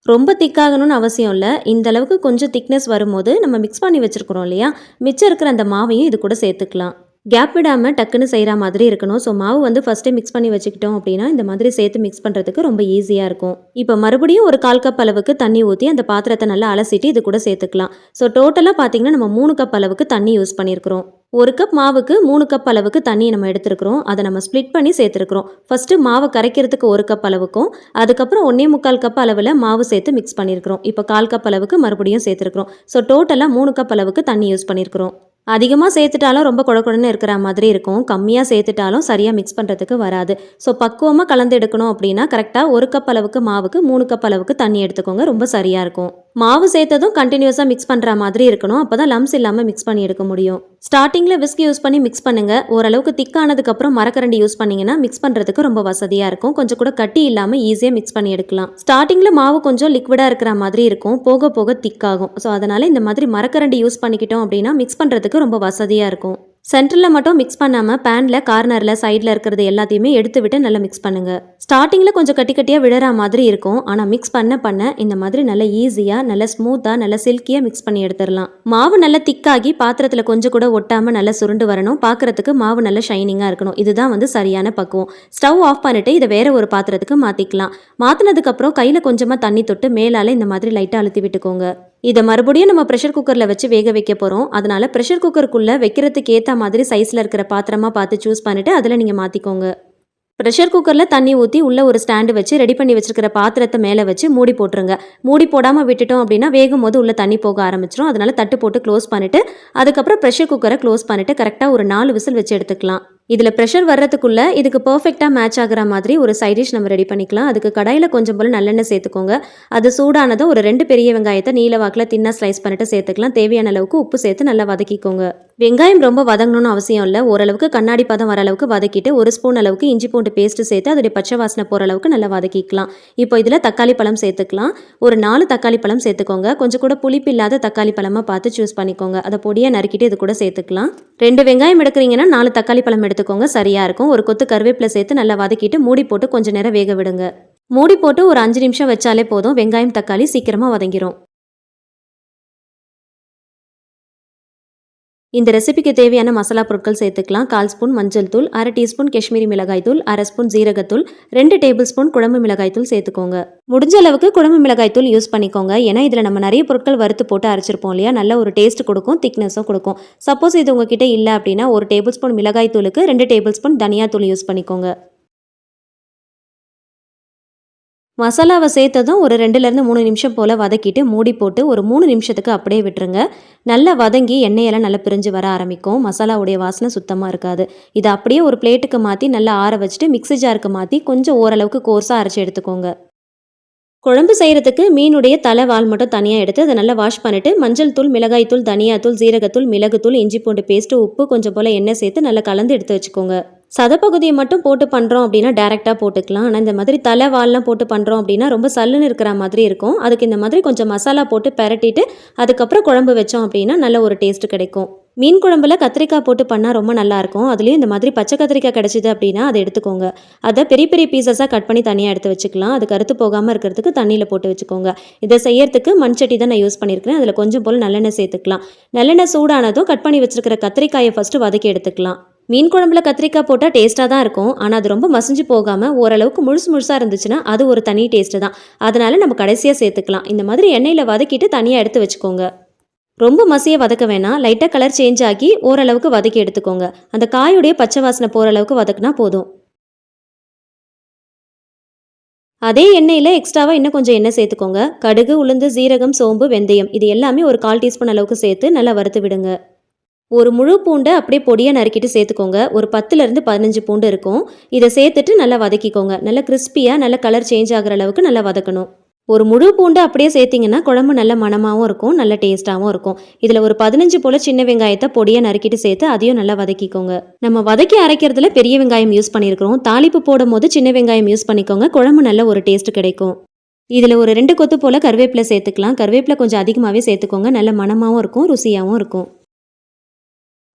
Speaker 1: ரொம்ப திக்காகணும்னு அவசியம் இல்லை. இந்த அளவுக்கு கொஞ்சம் திக்னஸ் வரும்போது நம்ம மிக்ஸ் பண்ணி வச்சுருக்கிறோம் இல்லையா, மிச்சம் இருக்கிற அந்த மாவையும் இது கூட சேர்த்துக்கலாம். கேப் விடாமல் டக்குன்னு செய்கிற மாதிரி இருக்கணும். ஸோ மாவு ஃபஸ்ட்டே மிக்ஸ் பண்ணி வச்சுக்கிட்டோம் அப்படின்னா இந்த மாதிரி சேர்த்து மிக்ஸ் பண்ணுறதுக்கு ரொம்ப ஈஸியாக இருக்கும். இப்போ மறுபடியும் ஒரு 1/4 கப் அளவுக்கு தண்ணி ஊற்றி அந்த பாத்திரத்தை நல்லா அலசிட்டு இது கூட சேர்த்துக்கலாம். ஸோ டோட்டலாக பார்த்தீங்கன்னா நம்ம 3 கப் அளவுக்கு தண்ணி யூஸ் பண்ணியிருக்கிறோம். 1 கப் மாவுக்கு 3 கப் அளவுக்கு தண்ணியை நம்ம எடுத்துருக்கிறோம். அதை நம்ம ஸ்ப்ளிட் பண்ணி சேர்த்துருக்கிறோம். ஃபஸ்ட்டு மாவை கரைக்கிறதுக்கு 1 கப் அளவுக்கும் அதுக்கப்புறம் 1.25 கப் அளவில் மாவு சேர்த்து மிக்ஸ் பண்ணியிருக்கிறோம். இப்போ 1/4 கப் அளவுக்கு மறுபடியும் சேர்த்துருக்கிறோம். ஸோ டோட்டலாக 3 கப் அளவுக்கு தண்ணி யூஸ் பண்ணியிருக்கிறோம். அதிகமாக சேர்த்துட்டாலும் ரொம்ப குழக்குழன்னு இருக்கிற மாதிரி இருக்கும், கம்மியாக சேர்த்துட்டாலும் சரியாக மிக்ஸ் பண்ணுறதுக்கு வராது. ஸோ பக்குவமாக கலந்து எடுக்கணும் அப்படின்னா கரெக்டாக 1 கப் அளவுக்கு மாவுக்கு 3 கப் அளவுக்கு தண்ணி எடுத்துக்கோங்க, ரொம்ப சரியாக இருக்கும். மாவு சேர்த்ததும் கண்டினியூஸாக மிக்ஸ் பண்ணுற மாதிரி இருக்கணும். அப்போ தான் லம்ஸ் இல்லாமல் மிக்ஸ் பண்ணி எடுக்க முடியும். ஸ்டார்டிங்கில் விஸ்க் யூஸ் பண்ணி மிக்ஸ் பண்ணுங்கள். ஓரளவுக்கு திக்கானதுக்கப்புறம் மரக்கரண்டி யூஸ் பண்ணிங்கன்னா மிக்ஸ் பண்ணுறதுக்கு ரொம்ப வசதியாக இருக்கும். கொஞ்சம் கூட கட்டி இல்லாமல் ஈஸியாக மிக்ஸ் பண்ணி எடுக்கலாம். ஸ்டார்டிங்கில் மாவு கொஞ்சம் லிக்விடாக இருக்கிற மாதிரி இருக்கும், போக போக திக்காகும். ஸோ அதனால் இந்த மாதிரி மரக்கரண்டி யூஸ் பண்ணிக்கிட்டோம் அப்படின்னா மிக்ஸ் பண்ணுறதுக்கு ரொம்ப வசதியாக இருக்கும். சென்டரில் மட்டும் மிக்ஸ் பண்ணாமல் பேனில் கார்னரில் சைடில் இருக்கிறது எல்லாத்தையுமே எடுத்து விட்டு நல்லா மிக்ஸ் பண்ணுங்கள். ஸ்டார்டிங்கில் கொஞ்சம் கட்டி கட்டியாக விழற மாதிரி இருக்கும், ஆனால் மிக்ஸ் பண்ண பண்ண இந்த மாதிரி நல்ல ஈஸியாக நல்ல ஸ்மூத்தாக நல்ல சில்கியாக மிக்ஸ் பண்ணி எடுத்துடலாம். மாவு நல்லா திக்காகி பாத்திரத்தில் கொஞ்சம் கூட ஒட்டாமல் நல்லா சுருண்டு வரணும். பார்க்குறதுக்கு மாவு நல்லா ஷைனிங்காக இருக்கணும். இதுதான் சரியான பக்குவம். ஸ்டவ் ஆஃப் பண்ணிவிட்டு இதை வேறு ஒரு பாத்திரத்துக்கு மாற்றிக்கலாம். மாற்றினதுக்கப்புறம் கையில் கொஞ்சமாக தண்ணி தொட்டு மேலால் இந்த மாதிரி லைட்டாக அழுத்தி விட்டுக்கோங்க. இதை மறுபடியும் நம்ம ப்ரெஷர் குக்கரில் வச்சு வேக வைக்க போகிறோம். அதனால் ப்ரெஷர் குக்கருக்குள்ளே வைக்கிறதுக்கு ஏற்ற மாதிரி சைஸில் இருக்கிற பாத்திரமாக பார்த்து சூஸ் பண்ணிவிட்டு அதில் நீங்கள் மாற்றிக்கோங்க. ப்ரெஷர் குக்கரில் தண்ணி ஊற்றி உள்ளே ஒரு ஸ்டாண்டு வச்சு ரெடி பண்ணி வச்சுருக்கிற பாத்திரத்தை மேலே வச்சு மூடி போட்டுருங்க. மூடி போடாமல் விட்டுட்டோம் அப்படின்னா வேகும் போது உள்ளே தண்ணி போக ஆரம்பிச்சிடும். அதனால் தட்டு போட்டு க்ளோஸ் பண்ணிவிட்டு அதுக்கப்புறம் ப்ரெஷர் குக்கரை க்ளோஸ் பண்ணிவிட்டு கரெக்டாக ஒரு 4 விசில் வச்சு எடுத்துக்கலாம். இதில் ப்ரெஷர் வர்றதுக்குள்ளே இதுக்கு பர்ஃபெக்டாக மேட்ச் ஆகிற மாதிரி ஒரு சைட் டிஷ் நம்ம ரெடி பண்ணிக்கலாம். அதுக்கு கடாயில் கொஞ்சம் போல் நல்லெண்ணெய் சேர்த்துக்கோங்க. அது சூடானதும் ஒரு 2 பெரிய வெங்காயத்தை நீல வாக்கில் தின்னா ஸ்லைஸ் பண்ணிட்டு சேர்த்துக்கலாம். தேவையான அளவுக்கு உப்பு சேர்த்து நல்லா வதக்கிக்கோங்க. வெங்காயம் ரொம்ப வதங்கணும்னு அவசியம் இல்லை. ஓரளவுக்கு கண்ணாடி பதம் வர அளவுக்கு வதக்கிட்டு 1 ஸ்பூன் அளவுக்கு இஞ்சி பூண்டு பேஸ்ட்டு சேர்த்து அதோடைய பச்சை வாசனை போகிற அளவுக்கு நல்லா வதக்கிக்கலாம். இப்போ இதில் தக்காளி பழம் சேர்த்துக்கலாம். ஒரு 4 தக்காளி பழம் சேர்த்துக்கோங்க. கொஞ்சம் கூட புளிப்பு இல்லாத தக்காளி பழமாக பார்த்து சூஸ் பண்ணிக்கோங்க. அதை பொடியாக நறுக்கிட்டு இது கூட சேர்த்துக்கலாம். 2 வெங்காயம் எடுக்கிறீங்கன்னா 4 தக்காளி பழம் எடுத்துக்கோங்க, சரியாக இருக்கும். ஒரு கொத்து கருவேப்பிலை சேர்த்து நல்லா வதக்கிட்டு மூடி போட்டு கொஞ்சம் நேரம் வேக விடுங்க. மூடி போட்டு ஒரு 5 நிமிஷம் வச்சாலே போதும். வெங்காயம் தக்காளி சீக்கிரமாக வதங்கிரும். இந்த ரெசிபிக்கு தேவையான மசாலா பொருட்கள் சேர்த்துக்கலாம். 1/4 ஸ்பூன் மஞ்சள் தூள், 1/2 டீஸ்பூன் காஷ்மீரி மிளகாய் தூள், 1/2 ஸ்பூன் ஜீரகத்தூள், 2 டேபிள் ஸ்பூன் குழம்பு மிளகாய் தூள் சேர்த்துக்கோங்க. முடிஞ்ச அளவுக்கு குழம்பு மிளகாய் தூள் யூஸ் பண்ணிக்கோங்க. ஏன்னா இதில் நம்ம நிறைய பொருட்கள் வறுத்து போட்டு அரைச்சிருப்போம் இல்லையா, நல்ல ஒரு டேஸ்ட் கொடுக்கும், திக்னஸும் கொடுக்கும். சப்போஸ் இது உங்ககிட்ட இல்லை அப்படின்னா 1 டேபிள் ஸ்பூன் மிளகாய் தூளுக்கு 2 டேபிள் ஸ்பூன் தனியா தூள் யூஸ் பண்ணிக்கோங்க. மசாலாவை சேர்த்ததும் ஒரு 2லேருந்து 3 நிமிஷம் போல் வதக்கிட்டு மூடி போட்டு ஒரு 3 நிமிஷத்துக்கு அப்படியே விட்டுருங்க. நல்லா வதங்கி எண்ணெயெல்லாம் நல்லா பிரிஞ்சு வர ஆரம்பிக்கும். மசாலாவுடைய வாசனை சுத்தமாக இருக்காது. இதை அப்படியே ஒரு பிளேட்டுக்கு மாற்றி நல்லா ஆற வச்சுட்டு மிக்ஸி ஜாருக்கு மாற்றி கொஞ்சம் ஓரளவுக்கு கோர்ஸாக அரைச்சி எடுத்துக்கோங்க. குழம்பு செய்கிறதுக்கு மீனுடைய தலை வால் மட்டும் தனியாக எடுத்து அதை நல்லா வாஷ் பண்ணிவிட்டு மஞ்சள் தூள், மிளகாய் தூள், தனியாத்தூள், ஜீரகத்தூள், மிளகுத்தூள், இஞ்சி பூண்டு பேஸ்ட்டு, உப்பு, கொஞ்சம் போல் எண்ணெய் சேர்த்து நல்லா கலந்து எடுத்து வச்சுக்கோங்க. சதப்பகுதியை மட்டும் போட்டு பண்ணுறோம் அப்படின்னா டேரெக்டாக போட்டுக்கலாம். ஆனால் இந்த மாதிரி தலை வால்லாம் போட்டு பண்ணுறோம் அப்படின்னா ரொம்ப சல்லுன்னு இருக்கிற மாதிரி இருக்கும். அதுக்கு இந்த மாதிரி கொஞ்சம் மசாலா போட்டு பெரட்டிட்டு அதுக்கப்புறம் குழம்பு வச்சோம் அப்படின்னா நல்ல ஒரு டேஸ்ட் கிடைக்கும். மீன் குழம்புல கத்திரிக்காய் போட்டு பண்ணால் ரொம்ப நல்லாயிருக்கும். அதுலேயும் இந்த மாதிரி பச்சை கத்திரிக்காய் கிடச்சிது அப்படின்னா அதை எடுத்துக்கோங்க. அதை பெரிய பெரிய பீசஸாக கட் பண்ணி தனியாக எடுத்து வச்சுக்கலாம். அது கருத்து போகாமல் இருக்கிறதுக்கு தண்ணியில் போட்டு வச்சுக்கோங்க. இதை செய்யறதுக்கு மண்சட்டி தான் நான் யூஸ் பண்ணியிருக்கிறேன். அதில் கொஞ்சம் போல் நல்லெண்ணெய் சேர்த்துக்கலாம். நல்லெண்ணெய் சூடானதும் கட் பண்ணி வச்சிருக்கிற கத்திரிக்காயை ஃபஸ்ட்டு வதக்கி எடுத்துக்கலாம். மீன் குழம்புல கத்திரிக்காய் போட்டால் டேஸ்ட்டாக தான் இருக்கும். ஆனால் அது ரொம்ப மசிஞ்சு போகாமல் ஓரளவுக்கு முழுசாக இருந்துச்சுன்னா அது ஒரு தனி டேஸ்ட்டு தான். அதனால் நம்ம கடைசியாக சேர்த்துக்கலாம். இந்த மாதிரி எண்ணெயில் வதக்கிட்டு தனியாக எடுத்து வச்சுக்கோங்க. ரொம்ப மசிய வதக்க வேணாம். லைட்டாக கலர் சேஞ்ச் ஆகி ஓரளவுக்கு வதக்கி எடுத்துக்கோங்க. அந்த காயுடைய பச்சை வாசனை போகிற அளவுக்கு வதக்குனா போதும். அதே எண்ணெயில் எக்ஸ்ட்ராவாக இன்னும் கொஞ்சம் எண்ணெய் சேர்த்துக்கோங்க. கடுகு, உளுந்து, ஜீரகம், சோம்பு, வெந்தயம் இது எல்லாமே ஒரு 1/4 டீஸ்பூன் அளவுக்கு சேர்த்து நல்லா வறுத்து விடுங்க. ஒரு முழு பூண்டை அப்படியே பொடியாக நறுக்கிட்டு சேர்த்துக்கோங்க. ஒரு 10லேருந்து 15 பூண்டு இருக்கும். இதை சேர்த்துட்டு நல்லா வதக்கிக்கோங்க. நல்லா கிறிஸ்பியாக நல்ல கலர் சேஞ்ச் ஆகிற அளவுக்கு நல்லா வதக்கணும். ஒரு முழு பூண்டு அப்படியே சேர்த்திங்கன்னா குழம்பு நல்ல மணமாகவும் இருக்கும், நல்ல டேஸ்ட்டாகவும் இருக்கும். இதில் ஒரு 15 போல் சின்ன வெங்காயத்தை பொடியாக நறுக்கிட்டு சேர்த்து அதையும் நல்லா வதக்கிக்கோங்க. நம்ம வதக்கி அரைக்கிறதுல பெரிய வெங்காயம் யூஸ் பண்ணியிருக்கிறோம். தாளிப்பு போடும் போது சின்ன வெங்காயம் யூஸ் பண்ணிக்கோங்க. குழம்பு நல்ல ஒரு டேஸ்ட் கிடைக்கும். இதில் ஒரு 2 கொத்து போல் கருவேப்பிலை சேர்த்துக்கலாம். கருவேப்பிலை கொஞ்சம் அதிகமாகவே சேர்த்துக்கோங்க. நல்ல மணமாகவும் இருக்கும், ருசியாகவும் இருக்கும்.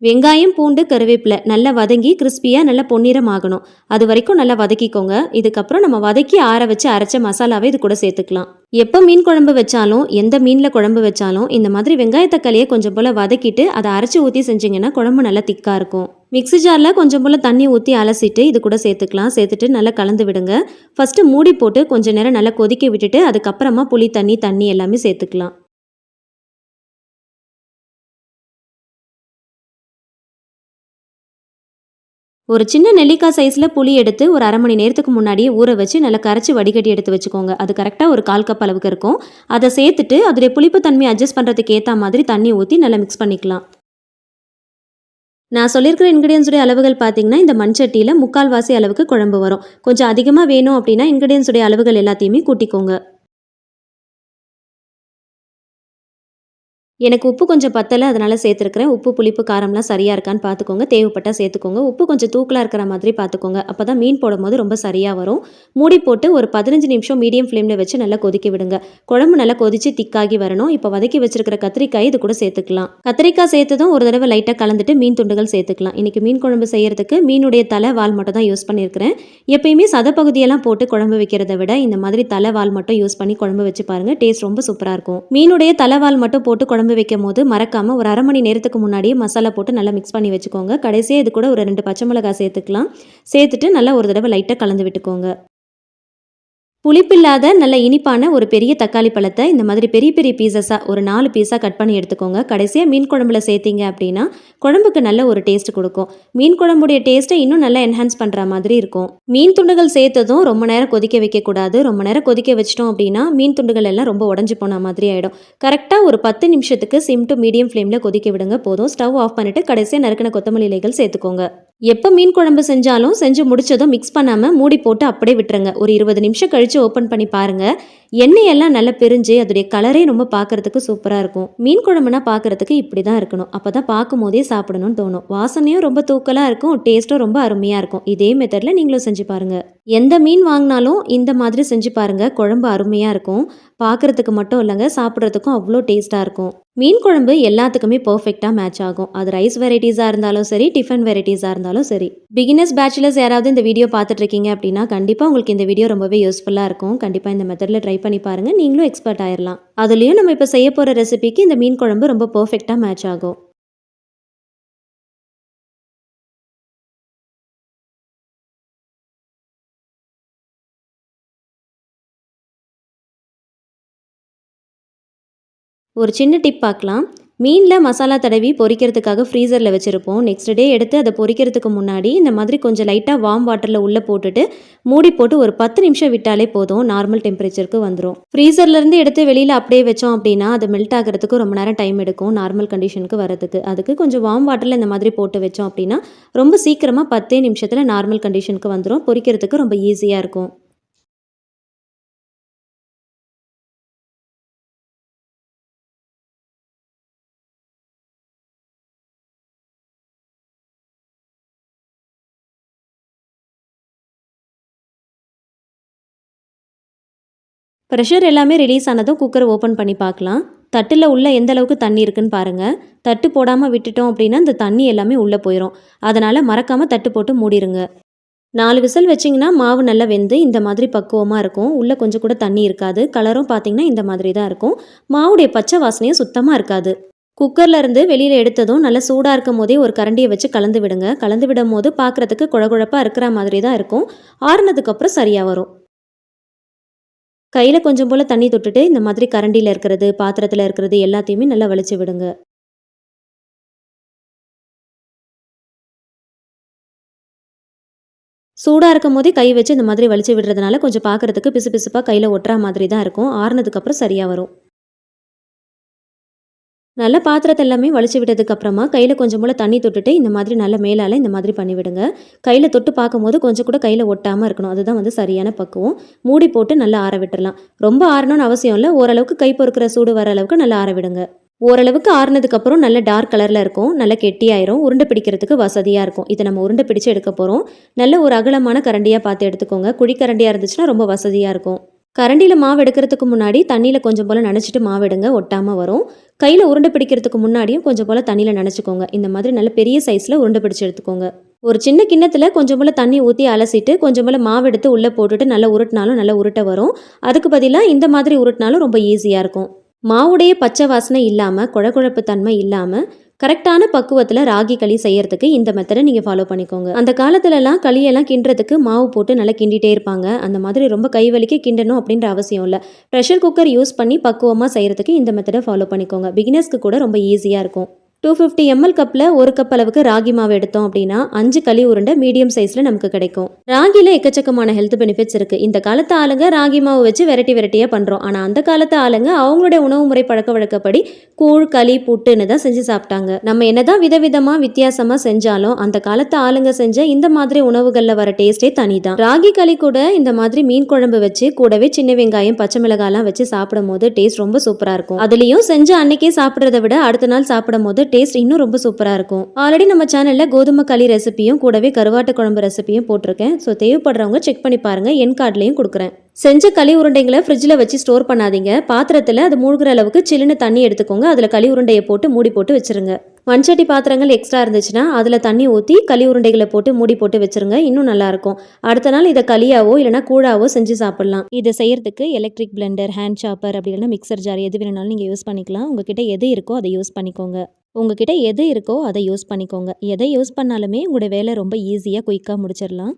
Speaker 1: வெங்காயம், பூண்டு, கருவேப்பிலை நல்லா வதங்கி கிறிஸ்பியாக நல்லா பொன்னிறம் ஆகணும். அது வரைக்கும் நல்லா வதக்கிக்கோங்க. இதுக்கப்புறம் நம்ம வதக்கி ஆற வச்சு அரைச்ச மசாலாவை இது கூட சேர்த்துக்கலாம். எப்போ மீன் குழம்பு வச்சாலும் எந்த மீனில் குழம்பு வச்சாலும் இந்த மாதிரி வெங்காய தக்காளியை கொஞ்சம் போல் வதக்கிட்டு அதை அரைச்சி ஊற்றி செஞ்சிங்கன்னா குழம்பு நல்லா திக்காக இருக்கும். மிக்ஸி ஜாரில் கொஞ்சம் போல் தண்ணி ஊற்றி அலசிட்டு இது கூட சேர்த்துக்கலாம். சேர்த்துட்டு நல்லா கலந்து விடுங்க. ஃபஸ்ட்டு மூடி போட்டு கொஞ்சம் நேரம் நல்லா கொதிக்க விட்டுட்டு அதுக்கப்புறமா புளி தண்ணி எல்லாமே சேர்த்துக்கலாம். ஒரு சின்ன நெல்லிக்காய் சைஸில் புளி எடுத்து ஒரு 1/2 மணி நேரத்துக்கு முன்னாடியே ஊற வச்சு நல்லா கரைச்சி வடிகட்டி எடுத்து வச்சுக்கோங்க. அது கரெக்டாக ஒரு 1/4 கப் அளவுக்கு இருக்கும். அதை சேர்த்துட்டு அதோடைய புளிப்பு தன்மை அட்ஜஸ்ட் பண்ணுறதுக்கு ஏற்ற மாதிரி தண்ணி ஊற்றி நல்லா மிக்ஸ் பண்ணிக்கலாம். நான் சொல்லியிருக்கிற இன்க்ரீடியன்ஸுடைய அளவுகள் பார்த்தீங்கன்னா இந்த மண்சட்டியில் 3/4 வாசி அளவுக்கு குழம்பு வரும். கொஞ்சம் அதிகமாக வேணும் அப்படின்னா இன்க்ரீடியன்ஸுடைய அளவுகள் எல்லாத்தையுமே கூட்டிக்கோங்க. எனக்கு உப்பு கொஞ்சம் பத்தலை, அதனால் சேர்த்துருக்கிறேன். உப்பு, புளிப்பு, காரம்லாம் சரியாக இருக்கான்னு பார்த்துக்கோங்க. தேவைப்பட்டால் சேர்த்துக்கோங்க. உப்பு கொஞ்சம் தூக்கலாக இருக்கிற மாதிரி பார்த்துக்கோங்க. அப்போ தான் மீன் போடும்போது ரொம்ப சரியாக வரும். மூடி போட்டு ஒரு 15 நிமிஷம் மீடியம் ஃப்ளேமில் வச்சு நல்லா கொதிக்க விடுங்க. குழம்பு நல்லா கொதித்து திக்காகி வரணும். இப்போ வதக்கி வச்சிருக்கிற கத்திரிக்காய் இது கூட சேர்த்துக்கலாம். கத்திரிக்காய் சேர்த்ததும் ஒரு தடவை லைட்டாக கலந்துட்டு மீன் துண்டுகள் சேர்த்துக்கலாம். இன்றைக்கி மீன் குழம்பு செய்கிறதுக்கு மீனுடைய தலை வால் மட்டும் தான் யூஸ் பண்ணியிருக்கிறேன். எப்பயுமே சதப்பகுதியெல்லாம் போட்டு குழம்பு வைக்கிறத விட இந்த மாதிரி தலை வால் மட்டும் யூஸ் பண்ணி குழம்பு வச்சு பாருங்கள். டேஸ்ட் ரொம்ப சூப்பராக இருக்கும். மீனுடைய தலைவால் மட்டும் போட்டு குழம்பு வைக்கும் போது மறக்காமல் ஒரு 1/2 மணி நேரத்துக்கு முன்னாடியே மசாலா போட்டு நல்லா மிக்ஸ் பண்ணி வச்சுக்கோங்க. கடைசியாக இது கூட ஒரு 2 பச்சை மிளகாய் சேர்த்துக்கலாம். சேர்த்துட்டு நல்லா ஒரு தடவை லைட்டாக கலந்து விட்டுக்கோங்க. புளிப்பில்லாத நல்ல இனிப்பான ஒரு பெரிய தக்காளி பழத்தை இந்த மாதிரி பெரிய பெரிய பீசஸாக ஒரு 4 பீஸாக கட் பண்ணி எடுத்துக்கோங்க. கடைசியாக மீன் குழம்புல சேர்த்திங்க அப்படின்னா குழம்புக்கு நல்ல ஒரு டேஸ்ட் கொடுக்கும். மீன் குழம்புடைய டேஸ்ட்டை இன்னும் நல்லா என்ஹான்ஸ் பண்ணுற மாதிரி இருக்கும். மீன் துண்டுகள் சேர்த்ததும் ரொம்ப நேரம் கொதிக்க வைக்கக்கூடாது. ரொம்ப நேரம் கொதிக்க வச்சிட்டோம் அப்படின்னா மீன் துண்டுகள் எல்லாம் ரொம்ப உடஞ்சி போன மாதிரி ஆகிடும். கரெக்டாக ஒரு 10 நிமிஷத்துக்கு சிம் டு மீடியம் ஃப்ளேமில் கொதிக்க விடுங்க போதும். ஸ்டவ் ஆஃப் பண்ணிவிட்டு கடைசியாக நறுக்கின கொத்தமல்லி இலைகள் சேர்த்துக்கோங்க. எப்போ மீன் குழம்பு செஞ்சாலும் செஞ்சு முடிச்சதும் மிக்ஸ் பண்ணாமல் மூடி போட்டு அப்படியே விட்டுருங்க. ஒரு 20 நிமிஷம் கழித்து ஓப்பன் பண்ணி பாருங்கள். எண்ணெயெல்லாம் நல்லா பிரிஞ்சு அதோடைய கலரே ரொம்ப பார்க்குறதுக்கு சூப்பராக இருக்கும். மீன் குழம்புனா பார்க்குறதுக்கு இப்படி தான் இருக்கணும். அப்போ தான் பார்க்கும் போதே சாப்பிடணும்னு தோணும். வாசனையும் ரொம்ப தூக்கலாக இருக்கும், டேஸ்ட்டும் ரொம்ப அருமையாக இருக்கும். இதே மெத்தடில் நீங்களும் செஞ்சு பாருங்கள். எந்த மீன் வாங்கினாலும் இந்த மாதிரி செஞ்சு பாருங்கள். குழம்பு அருமையாக இருக்கும். பார்க்குறதுக்கு மட்டும் இல்லைங்க, சாப்பிட்றதுக்கும் அவ்வளோ டேஸ்ட்டாக இருக்கும். மீன் குழம்பு எல்லாத்துக்குமே பர்ஃபெக்டாக மேட்ச் ஆகும். அது ரைஸ் வெரைட்டிஸாக இருந்தாலும் சரி, டிஃபன் வெரைட்டிஸாக இருந்தாலும் சரி. பிகினர்ஸ் பேச்சுலர்ஸ் யாராவது இந்த வீடியோ பார்த்துட்ருக்கீங்க அப்படின்னா கண்டிப்பாக உங்களுக்கு இந்த வீடியோ ரொம்பவே யூஸ்ஃபுல்லாக இருக்கும். கண்டிப்பாக இந்த மெத்தடில் ட்ரை பண்ணி பாருங்கள். நீங்களும் எக்ஸ்பர்ட் ஆயிடலாம். அதுலேயும் நம்ம இப்போ செய்ய போகிற ரெசிபிக்கு இந்த மீன் குழம்பு ரொம்ப பர்ஃபெக்டாக மேட்ச் ஆகும். ஒரு சின்ன டிப் பார்க்கலாம். மீனில் மசாலா தடவி பொரிக்கிறதுக்காக ஃப்ரீசரில் வச்சுருப்போம். நெக்ஸ்ட் டே எடுத்து அதை பொரிக்கிறதுக்கு முன்னாடி இந்த மாதிரி கொஞ்சம் லைட்டாக வார்ம் வாட்டரில் உள்ளே போட்டுட்டு மூடி போட்டு ஒரு 10 நிமிஷம் விட்டாலே போதும், நார்மல் டெம்பரேச்சருக்கு வந்துடும். ஃப்ரீசர்லேருந்து எடுத்து வெளியில் அப்படியே வச்சோம் அப்படின்னா அது மெல்ட் ஆகிறதுக்கு ரொம்ப நேரம் டைம் எடுக்கும் நார்மல் கண்டிஷனுக்கு வரதுக்கு. அதுக்கு கொஞ்சம் வார்ம் வாட்டரில் இந்த மாதிரி போட்டு வச்சோம் அப்படின்னா ரொம்ப சீக்கிரமாக 10 நிமிஷத்தில் நார்மல் கண்டிஷனுக்கு வந்துடும். பொரிக்கிறதுக்கு ரொம்ப ஈஸியாக இருக்கும். ப்ரெஷர் எல்லாமே ரிலீஸ் ஆனதும் குக்கரை ஓப்பன் பண்ணி பார்க்கலாம். தட்டில் உள்ள எந்த அளவுக்கு தண்ணி இருக்குன்னு பாருங்கள். தட்டு போடாமல் விட்டுட்டோம் அப்படின்னா இந்த தண்ணி எல்லாமே உள்ளே போயிடும். அதனால் மறக்காமல் தட்டு போட்டு மூடிடுங்க. 4 விசில் வச்சிங்கன்னா மாவு நல்லா வெந்து இந்த மாதிரி பக்குவமாக இருக்கும். உள்ளே கொஞ்சம் கூட தண்ணி இருக்காது. கலரும் பார்த்திங்கன்னா இந்த மாதிரி தான் இருக்கும். மாவுடைய பச்சை வாசனையும் சுத்தமாக இருக்காது. குக்கரில் இருந்து வெளியில் எடுத்ததும் நல்லா சூடாக இருக்கும் போதே ஒரு கரண்டியை வச்சு கலந்து விடுங்க. கலந்து விடும் போது பார்க்குறதுக்கு குழகுழப்பாக இருக்கிற மாதிரி தான் இருக்கும். ஆறுனதுக்கப்புறம் சரியாக வரும். கையில் கொஞ்சம் போல் தண்ணி தொட்டுட்டு இந்த மாதிரி கரண்டியில் இருக்கிறது, பாத்திரத்தில் இருக்கிறது எல்லாத்தையுமே நல்லா வலிச்சு விடுங்க. சூடாக இருக்கும் போதே கை வச்சு இந்த மாதிரி வலிச்சு விடுறதுனால கொஞ்சம் பார்க்குறதுக்கு பிசு பிசுப்பாக கையில் ஒட்டுற மாதிரி தான் இருக்கும். ஆறுனதுக்கப்புறம் சரியாக வரும். நல்ல பாத்திரத்தை எல்லாமே வலிச்சு விட்டதுக்கப்புறமா கையில் கொஞ்சம் போல் தண்ணி தொட்டுட்டு இந்த மாதிரி நல்ல மேலால் இந்த மாதிரி பண்ணிவிடுங்க. கையில் தொட்டு பார்க்கும்போது கொஞ்சம் கூட கையில் ஒட்டாமல் இருக்கணும். அதுதான் சரியான பக்குவம். மூடி போட்டு நல்லா ஆற விட்டுறலாம். ரொம்ப ஆறணும்னு அவசியம் இல்லை. ஓரளவுக்கு கை பொறுக்கிற சூடு வர அளவுக்கு நல்லா ஆற விடுங்க. ஓரளவுக்கு ஆறுனதுக்கப்புறம் நல்ல டார்க் கலரில் இருக்கும். நல்லா கெட்டியாயிரும். உருண்டை பிடிக்கிறதுக்கு வசதியாக இருக்கும். இதை நம்ம உருண்டை பிடிச்சு எடுக்க போகிறோம். நல்ல ஒரு அகலமான கரண்டியாக பார்த்து எடுத்துக்கோங்க. குழிக்கரண்டியாக இருந்துச்சுன்னா ரொம்ப வசதியாக இருக்கும். கரண்டியில் மாவு எடுக்கிறதுக்கு முன்னாடி தண்ணியில் கொஞ்சம் போல் நனைச்சிட்டு மாவு எடுங்க, ஒட்டாமல் வரும். கையில் உருண்டை பிடிக்கிறதுக்கு முன்னாடியும் கொஞ்சம் போல் தண்ணியில் நனைச்சிக்கோங்க. இந்த மாதிரி நல்ல பெரிய சைஸில் உருண்டை பிடிச்சி எடுத்துக்கோங்க. ஒரு சின்ன கிண்ணத்தில் கொஞ்சம் போல் தண்ணி ஊற்றி அலசிட்டு கொஞ்சம் போல் மாவு எடுத்து உள்ளே போட்டுட்டு நல்லா உருட்டினாலும் நல்லா உருட்ட வரும். அதுக்கு பதிலாக இந்த மாதிரி உருட்டினாலும் ரொம்ப ஈஸியாக இருக்கும். மாவுடைய பச்சை வாசனை இல்லாமல், குழகுழப்பு தன்மை இல்லாமல் கரெக்டான பக்குவத்தில் ராகி களி செய்யறதுக்கு இந்த மெத்தடை நீங்கள் ஃபாலோ பண்ணிக்கோங்க. அந்த காலத்துலலாம் களியெல்லாம் கிண்டுறதுக்கு மாவு போட்டு நல்லா கிண்டிகிட்டே இருப்பாங்க. அந்த மாதிரி ரொம்ப கை வலிக்க கிண்டணும் அப்படின்ற அவசியம் இல்லை. ப்ரெஷர் குக்கர் யூஸ் பண்ணி பக்குவமாக செய்கிறதுக்கு இந்த மெத்தடை ஃபாலோ பண்ணிக்கோங்க. பிகினர்ஸ்க்கு கூட ரொம்ப ஈஸியாக இருக்கும். 250 ml கப்பில் 1 கப் அளவுக்கு ராகி மாவு எடுத்தோம் அப்படின்னா 5 களி உருண்டை மீடியம் சைஸில் நமக்கு கிடைக்கும். ராகியில் எக்கச்சக்கமான ஹெல்த் பெனிஃபிட்ஸ் இருக்குது. இந்த காலத்து ஆளுங்க ராகி மாவு வச்சு வெரைட்டியாக பண்ணுறோம். ஆனால் அந்த காலத்து ஆளுங்க அவங்களுடைய உணவு முறை பழக்க வழக்கப்படி கூழ், களி, புட்டுன்னு தான் செஞ்சு சாப்பிட்டாங்க. நம்ம என்னதான் விதவிதமாக வித்தியாசமாக செஞ்சாலும் அந்த காலத்து ஆளுங்க செஞ்ச இந்த மாதிரி உணவுகளில் வர டேஸ்டே தனி தான். ராகி களி கூட இந்த மாதிரி மீன் குழம்பு வச்சு கூடவே சின்ன வெங்காயம், பச்சை மிளகாய்லாம் வச்சு சாப்பிடும் போது டேஸ்ட் ரொம்ப சூப்பராக இருக்கும். அதுலேயும் செஞ்சு அன்னைக்கே சாப்பிட்றத விட அடுத்த நாள் சாப்பிடும் போது டேஸ்ட் இன்னும் ரொம்ப சூப்பராக இருக்கும். ஆல்ரெடி நம்ம சேனலில் கோதுமை களி ரெசிபியும் கூடவே கருவாட்டு குழம்பு ரெசிபியும் போட்டிருக்கேன். ஸோ தேவைப்படுறவங்க செக் பண்ணி பாருங்கள். என் கார்ட்லேயும் கொடுக்குறேன். செஞ்ச களி உருண்டைங்களை ஃப்ரிட்ஜில் வச்சு ஸ்டோர் பண்ணாதீங்க. பாத்திரத்தில் அது மூழ்கிற அளவுக்கு சில்லுன்னு தண்ணி எடுத்துக்கோங்க. அதில் களி உருண்டையை போட்டு மூடி போட்டு வச்சுருங்க. மண்சட்டி பாத்திரங்கள் எக்ஸ்ட்ரா இருந்துச்சுன்னா அதில் தண்ணி ஊற்றி களி உருண்டைகளை போட்டு மூடி போட்டு வச்சுருங்க. இன்னும் நல்லாயிருக்கும். அடுத்த நாள் இதை களியாவோ இல்லைனா கூழாவோ செஞ்சு சாப்பிட்லாம். இதை செய்யறதுக்கு எலக்ட்ரிக் பிளெண்டர், ஹேண்ட் சாப்பர் அப்படி இல்லைனா மிக்சர் ஜார் எது வேணுனாலும் நீங்கள் யூஸ் பண்ணிக்கலாம். உங்ககிட்ட எது இருக்கோ அதை யூஸ் பண்ணிக்கோங்க. எதை யூஸ் பண்ணாலுமே உங்களோட வேலை ரொம்ப ஈஸியாக குயிக்காக முடிச்சிடலாம்.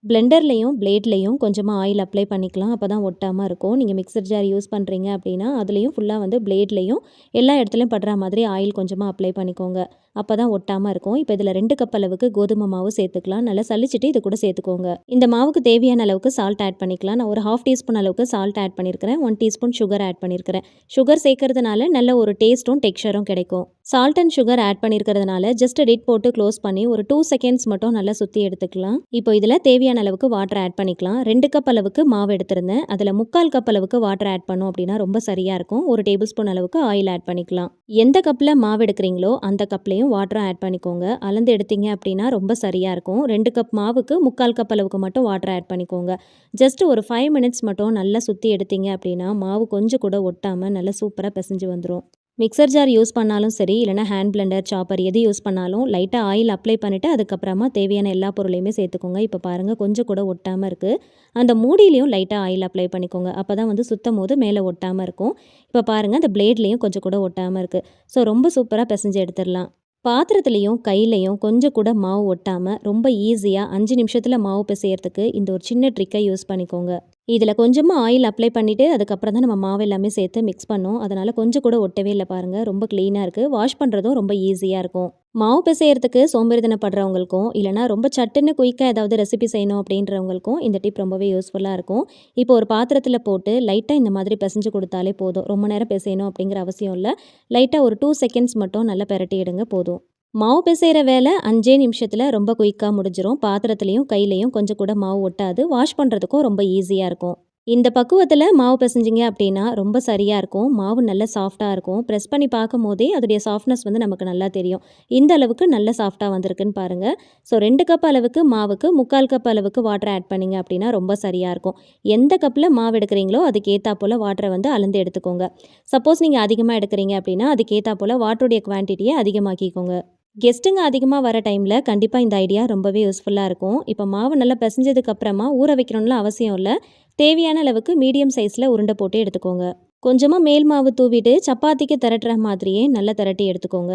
Speaker 1: பிளெண்டர்லேயும் பிளேட்லேயும் கொஞ்சமாக ஆயில் அப்ளை பண்ணிக்கலாம். அப்போ தான் ஒட்டாமல் இருக்கும். நீங்கள் மிக்சர் ஜார் யூஸ் பண்ணுறீங்க அப்படின்னா அதுலேயும் ஃபுல்லாக வந்து பிளேட்லேயும் எல்லா இடத்துலையும் படுற மாதிரி ஆயில் கொஞ்சமாக அப்ளை பண்ணிக்கோங்க. அப்போ தான் ஒட்டாமல் இருக்கும். இப்போ இதில் 2 கப் அளவுக்கு கோதுமை மாவு சேர்த்துக்கலாம். நல்லா சலிச்சிட்டு இது கூட சேர்த்துக்கோங்க. இந்த மாவுக்கு தேவையான அளவுக்கு சால்ட் ஆட் பண்ணிக்கலாம். நான் ஒரு 1/2 டீஸ்பூன் அளவுக்கு சால்ட் ஆட் பண்ணியிருக்கிறேன். 1 டீஸ்பூன் சுகர் ஆட் பண்ணியிருக்கிறேன். சுகர் சேர்க்கறதுனால நல்ல ஒரு டேஸ்ட்டும் டெக்ஸ்சரும் கிடைக்கும். சால்ட் அண்ட் சுகர் ஆட் பண்ணியிருக்கிறதுனால ஜஸ்ட் லிட் போட்டு க்ளோஸ் பண்ணி ஒரு 2 செகண்ட்ஸ் மட்டும் நல்லா சுற்றி எடுத்துக்கலாம். இப்போ இதில் தேவையான அளவுக்கு வாட்டர் ஆட் பண்ணிக்கலாம். 2 கப் அளவுக்கு மாவு எடுத்திருந்தேன். அதில் 3/4 கப் அளவுக்கு வாட்டர் ஆட் பண்ணோம் அப்படின்னா ரொம்ப சரியாக இருக்கும். 1 டேபிள் ஸ்பூன் அளவுக்கு ஆயில் ஆட் பண்ணிக்கலாம். எந்த கப்பில் மாவு எடுக்கிறீங்களோ அந்த கப்லேயும் வாட்டரும் ஆட் பண்ணிக்கோங்க. அளந்து எடுத்தீங்க அப்படின்னா ரொம்ப சரியாக இருக்கும். 2 கப் மாவுக்கு 3/4 கப் அளவுக்கு மட்டும் வாட்டர் ஆட் பண்ணிக்கோங்க. ஜஸ்ட் ஒரு 5 மினிட்ஸ் மட்டும் நல்லா சுற்றி எடுத்தீங்க அப்படின்னா மாவு கொஞ்சம் கூட ஒட்டாமல் நல்லா சூப்பராக பிசைஞ்சு வந்துடும். மிக்சர் ஜார் யூஸ் பண்ணாலும் சரி, இல்லைனா ஹேண்ட் பிளெண்டர், சாப்பர் எது யூஸ் பண்ணாலும் லைட்டாக ஆயில் அப்ளை பண்ணிவிட்டு அதுக்கப்புறமா தேவையான எல்லா பொருளையுமே சேர்த்துக்கோங்க. இப்போ பாருங்கள் கொஞ்சம் கூட ஒட்டாமல் இருக்குது. அந்த மூடியிலையும் லைட்டாக ஆயில் அப்ளை பண்ணிக்கோங்க. அப்போ தான் வந்து சுத்தம் போது மேலே ஒட்டாமல் இருக்கும். இப்போ பாருங்கள் அந்த பிளேட்லேயும் கொஞ்சம் கூட ஒட்டாமல் இருக்குது. ஸோ ரொம்ப சூப்பராக பிசைஞ்சு எடுத்துடலாம். பாத்திரத்துலேயும் கையிலையும் கொஞ்சம் கூட மாவு ஒட்டாமல் ரொம்ப ஈஸியாக 5 நிமிஷத்தில் மாவு பிசையறதுக்கு இந்த ஒரு சின்ன ட்ரிக்கை யூஸ் பண்ணிக்கோங்க. இதில் கொஞ்சமாக ஆயில் அப்ளை பண்ணிவிட்டு அதுக்கப்புறம் தான் நம்ம மாவு எல்லாமே சேர்த்து மிக்ஸ் பண்ணோம். அதனால் கொஞ்சம் கூட ஒட்டவே இல்லை பாருங்கள். ரொம்ப க்ளீனாக இருக்குது. வாஷ் பண்ணுறதும் ரொம்ப ஈஸியாக இருக்கும். மாவு பிசையறதுக்கு சோம்பேறித்தனப்படுறவங்களுக்கும் இல்லைனா ரொம்ப சட்டுன்னு குயிக்காக ஏதாவது ரெசிபி செய்யணும் அப்படின்றவங்களுக்கும் இந்த டிப் ரொம்பவே யூஸ்ஃபுல்லாக இருக்கும். இப்போ ஒரு பாத்திரத்தில் போட்டு லைட்டாக இந்த மாதிரி பிசைஞ்சு கொடுத்தாலே போதும். ரொம்ப நேரம் பிசையணும் அப்படிங்கிற அவசியம் இல்லை. லைட்டாக ஒரு 2 செகண்ட்ஸ் மட்டும் நல்லா பெரட்டி எடுங்க போதும். மாவு பிசைகிற வேலை 5 நிமிஷத்தில் ரொம்ப குயிக்காக முடிஞ்சிடும். பாத்திரத்துலேயும் கையிலையும் கொஞ்சம் கூட மாவு ஒட்டாது. வாஷ் பண்ணுறதுக்கும் ரொம்ப ஈஸியாக இருக்கும். இந்த பக்குவத்தில் மாவு பிசைஞ்சிங்க அப்படின்னா ரொம்ப சரியாக இருக்கும். மாவு நல்லா சாஃப்டாக இருக்கும். ப்ரெஸ் பண்ணி பார்க்கும் போதே அதோடைய சாஃப்ட்னஸ் வந்து நமக்கு நல்லா தெரியும். இந்த அளவுக்கு நல்ல சாஃப்டாக வந்திருக்குன்னு பாருங்கள். ஸோ 2 கப் அளவுக்கு மாவுக்கு 3/4 கப் அளவுக்கு வாட்டர் ஆட் பண்ணிங்க அப்படின்னா ரொம்ப சரியாக இருக்கும். எந்த கப்பில் மாவு எடுக்கிறீங்களோ அதுக்கு ஏற்றா போல் வாட்டரை வந்து அளந்து எடுத்துக்கோங்க. சப்போஸ் நீங்கள் அதிகமாக எடுக்கிறீங்க அப்படின்னா அதுக்கு ஏற்றா போல் வாட்டருடைய குவான்டிட்டியை அதிகமாக்கிக்கோங்க. கெஸ்ட்டுங்க அதிகமாக வர டைமில் கண்டிப்பாக இந்த ஐடியா ரொம்பவே யூஸ்ஃபுல்லாக இருக்கும். இப்போ மாவு நல்லா பிசைஞ்சதுக்கப்புறமா ஊற வைக்கணும்னு அவசியம் இல்லை. தேவையான அளவுக்கு மீடியம் சைஸில் உருண்டை போட்டு எடுத்துக்கோங்க. கொஞ்சமாக மேல் மாவு தூவிட்டு சப்பாத்திக்கு திரட்டுற மாதிரியே நல்லா திரட்டி எடுத்துக்கோங்க.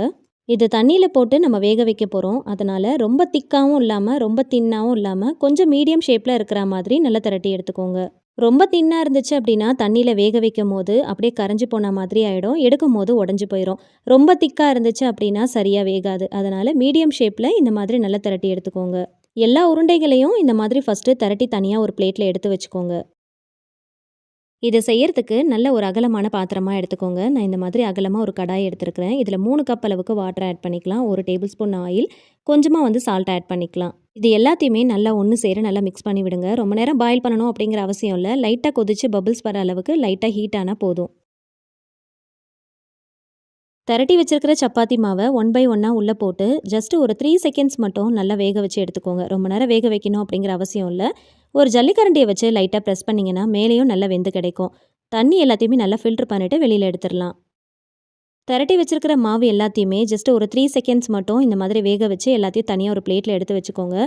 Speaker 1: இது தண்ணியில் போட்டு நம்ம வேக வைக்க போகிறோம். அதனால் ரொம்ப திக்காகவும் இல்லாமல் ரொம்ப தின்னாகவும் இல்லாமல் கொஞ்சம் மீடியம் ஷேப்பில் இருக்கிற மாதிரி நல்லா திரட்டி எடுத்துக்கோங்க. ரொம்ப தின்னாக இருந்துச்சு அப்படின்னா தண்ணியில் வேக வைக்கும் போது அப்படியே கரைஞ்சி போன மாதிரி ஆகிடும். எடுக்கும் போது உடஞ்சி போயிடும். ரொம்ப திக்காக இருந்துச்சு அப்படின்னா சரியாக வேகாது. அதனால் மீடியம் ஷேப்பில் இந்த மாதிரி நல்லா திரட்டி எடுத்துக்கோங்க. எல்லா உருண்டைகளையும் இந்த மாதிரி ஃபஸ்ட்டு திரட்டி தனியாக ஒரு பிளேட்டில் எடுத்து வச்சுக்கோங்க. இதை செய்யறதுக்கு நல்ல ஒரு அகலமான பாத்திரமாக எடுத்துக்கோங்க. நான் இந்த மாதிரி அகலமாக ஒரு கடாய் எடுத்துருக்கிறேன். இதில் 3 கப் அளவுக்கு வாட்டர் ஆட் பண்ணிக்கலாம். 1 டேபிள் ஸ்பூன் ஆயில், கொஞ்சமாக வந்து சால்ட் ஆட் பண்ணிக்கலாம். இது எல்லாத்தையுமே நல்லா ஒன்று சேர நல்லா மிக்ஸ் பண்ணி விடுங்க. ரொம்ப நேரம் பாயில் பண்ணணும் அப்படிங்கிற அவசியம் இல்லை. லைட்டாக கொதிச்சு பபிள்ஸ் வர அளவுக்கு லைட்டாக ஹீட் ஆனால் போதும். திரட்டி வச்சிருக்கிற சப்பாத்தி மாவை 1 பை 1 உள்ளே போட்டு ஜஸ்ட் ஒரு 3 செகண்ட்ஸ் மட்டும் நல்லா வேக வச்சு எடுத்துக்கோங்க. ரொம்ப நேரம் வேக வைக்கணும் அப்படிங்கிற அவசியம் இல்லை. ஒரு ஜல்லிக்கரண்டியை வச்சு லைட்டாக ப்ரெஸ் பண்ணிங்கன்னா மேலேயும் நல்லா வெந்து கிடைக்கும். தண்ணி எல்லாத்தையுமே நல்லா ஃபில்டர் பண்ணிவிட்டு வெளியில் எடுத்துடலாம். திரட்டி வச்சிருக்கிற மாவு எல்லாத்தையுமே ஜஸ்ட் ஒரு 3 செகண்ட்ஸ் மட்டும் இந்த மாதிரி வேக வச்சு எல்லாத்தையும் தனியாக ஒரு பிளேட்டில் எடுத்து வச்சுக்கோங்க.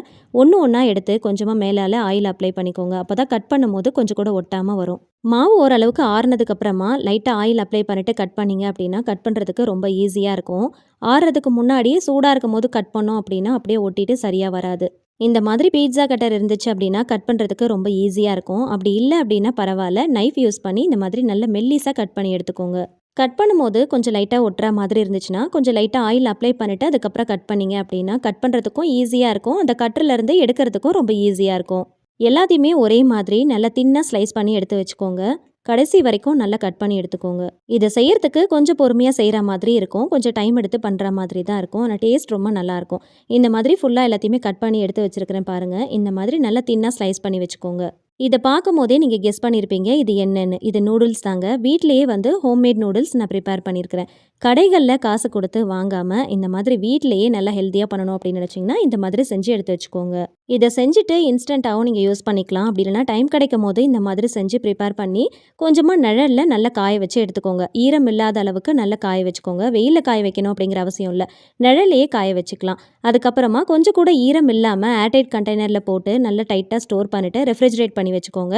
Speaker 1: ஒன்று ஒன்றா எடுத்து கொஞ்சமாக மேலால் ஆயில் அப்ளை பண்ணிக்கோங்க. அப்போ தான் கட் பண்ணும்போது கொஞ்சம் கூட ஒட்டாமல் வரும். மாவு ஓரளவுக்கு ஆறுனதுக்கப்புறமா லைட்டாக ஆயில் அப்ளை பண்ணிவிட்டு கட் பண்ணிங்க அப்படின்னா கட் பண்ணுறதுக்கு ரொம்ப ஈஸியாக இருக்கும். ஆறுறதுக்கு முன்னாடியே சூடாக இருக்கும் போது கட் பண்ணோம் அப்படின்னா அப்படியே ஒட்டிட்டு சரியாக வராது. இந்த மாதிரி பீட்சா கட்டர் இருந்துச்சு அப்படின்னா கட் பண்ணுறதுக்கு ரொம்ப ஈஸியாக இருக்கும். அப்படி இல்லை அப்படின்னா பரவாயில்ல, நைஃப் யூஸ் பண்ணி இந்த மாதிரி நல்ல மெல்லிஸாக கட் பண்ணி எடுத்துக்கோங்க. கட் பண்ணும்போது கொஞ்சம் லைட்டாக ஒட்டுற மாதிரி இருந்துச்சுன்னா கொஞ்சம் லைட்டாக ஆயில் அப்ளை பண்ணிவிட்டு அதுக்கப்புறம் கட் பண்ணிங்க அப்படின்னா கட் பண்ணுறதுக்கும் ஈஸியாக இருக்கும். அந்த கட்டர்லேருந்து எடுக்கிறதுக்கும் ரொம்ப ஈஸியாக இருக்கும். எல்லாத்தையுமே ஒரே மாதிரி நல்லா தின்னாக ஸ்லைஸ் பண்ணி எடுத்து வச்சுக்கோங்க. கடைசி வரைக்கும் நல்லா கட் பண்ணி எடுத்துக்கோங்க. இதை செய்யறதுக்கு கொஞ்சம் பொறுமையாக செய்கிற மாதிரி இருக்கும். கொஞ்சம் டைம் எடுத்து பண்ணுற மாதிரி தான் இருக்கும். ஆனால் டேஸ்ட் ரொம்ப நல்லாயிருக்கும். இந்த மாதிரி ஃபுல்லாக எல்லாத்தையுமே கட் பண்ணி எடுத்து வச்சுருக்கிறேன் பாருங்கள். இந்த மாதிரி நல்லா தின்னாக ஸ்லைஸ் பண்ணி வச்சுக்கோங்க. இதை பார்க்கும் போதே நீங்கள் கெஸ் பண்ணியிருப்பீங்க இது என்னென்னு. இது நூடுல்ஸ் தாங்க. வீட்லேயே வந்து ஹோம்மேட் நூடுல்ஸ் நான் ப்ரிப்பேர் பண்ணியிருக்கிறேன். கடைகளில் காசு கொடுத்து வாங்காமல் இந்த மாதிரி வீட்டிலேயே நல்லா ஹெல்த்தியாக பண்ணணும் அப்படின்னு நினச்சிங்கன்னா இந்த மாதிரி செஞ்சு எடுத்து வச்சுக்கோங்க. இதை செஞ்சுட்டு இன்ஸ்டண்ட்டாகவும் நீங்கள் யூஸ் பண்ணிக்கலாம். அப்படி இல்லைனா டைம் கிடைக்கும் போது இந்த மாதிரி செஞ்சு ப்ரிப்பேர் பண்ணி கொஞ்சமாக நிழலில் நல்லா காய வச்சு எடுத்துக்கோங்க. ஈரம் இல்லாத அளவுக்கு நல்லா காய வச்சுக்கோங்க. வெயிலில் காய வைக்கணும் அப்படிங்கிற அவசியம் இல்லை. நிழலையே காய வச்சுக்கலாம். அதுக்கப்புறமா கொஞ்சம் கூட ஈரம் இல்லாமல் ஏர்டைட் கண்டெய்னரில் போட்டு நல்லா டைட்டாக ஸ்டோர் பண்ணிவிட்டு ரெஃப்ரிஜரேட் பண்ணி வச்சுக்கோங்க.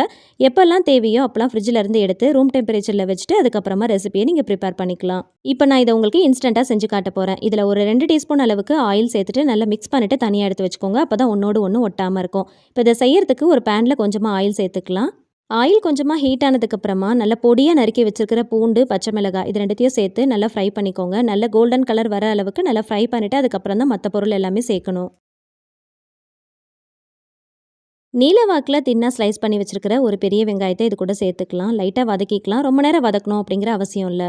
Speaker 1: எப்போல்லாம் தேவையோ அப்போல்லாம் ஃப்ரிட்ஜில் இருந்து எடுத்து ரூம் டெம்பரேச்சரில் வச்சுட்டு அதுக்கப்புறமா ரெசிபியை நீங்கள் ப்ரிப்பேர் பண்ணிக்கலாம். இப்போ நான் இதை உங்களுக்கு இன்ஸ்டண்ட்டாக செஞ்சு காட்ட போகிறேன். இதில் ஒரு 2 டீஸ்பூன் அளவுக்கு ஆயில் சேர்த்துட்டு நல்லா மிக்ஸ் பண்ணிவிட்டு தனியாக எடுத்து வச்சுக்கோங்க. அப்போ தான் ஒன்றோடு ஒன்று ஒட்டாமல் இருக்கும். இப்போ இதை செய்யறதுக்கு ஒரு பேனில் கொஞ்சமாக ஆயில் சேர்த்துக்கலாம். ஆயில் கொஞ்சமாக ஹீட் ஆனதுக்கப்புறமா நல்ல பொடியாக நறுக்கி வச்சிருக்கிற பூண்டு, பச்சை மிளகாய் இது 2த்தையும் சேர்த்து நல்லா ஃப்ரை பண்ணிக்கோங்க. நல்ல கோல்டன் கலர் வர அளவுக்கு நல்லா ஃப்ரை பண்ணிவிட்டு அதுக்கப்புறம் தான் மற்ற பொருள் எல்லாமே சேர்க்கணும். நீல வாக்கில் தின்னா ஸ்லைஸ் பண்ணி வச்சிருக்கிற ஒரு பெரிய வெங்காயத்தை இது கூட சேர்த்துக்கலாம். லைட்டாக வதக்கிக்கலாம். ரொம்ப நேரம் வதக்கணும் அப்படிங்கிற அவசியம் இல்லை.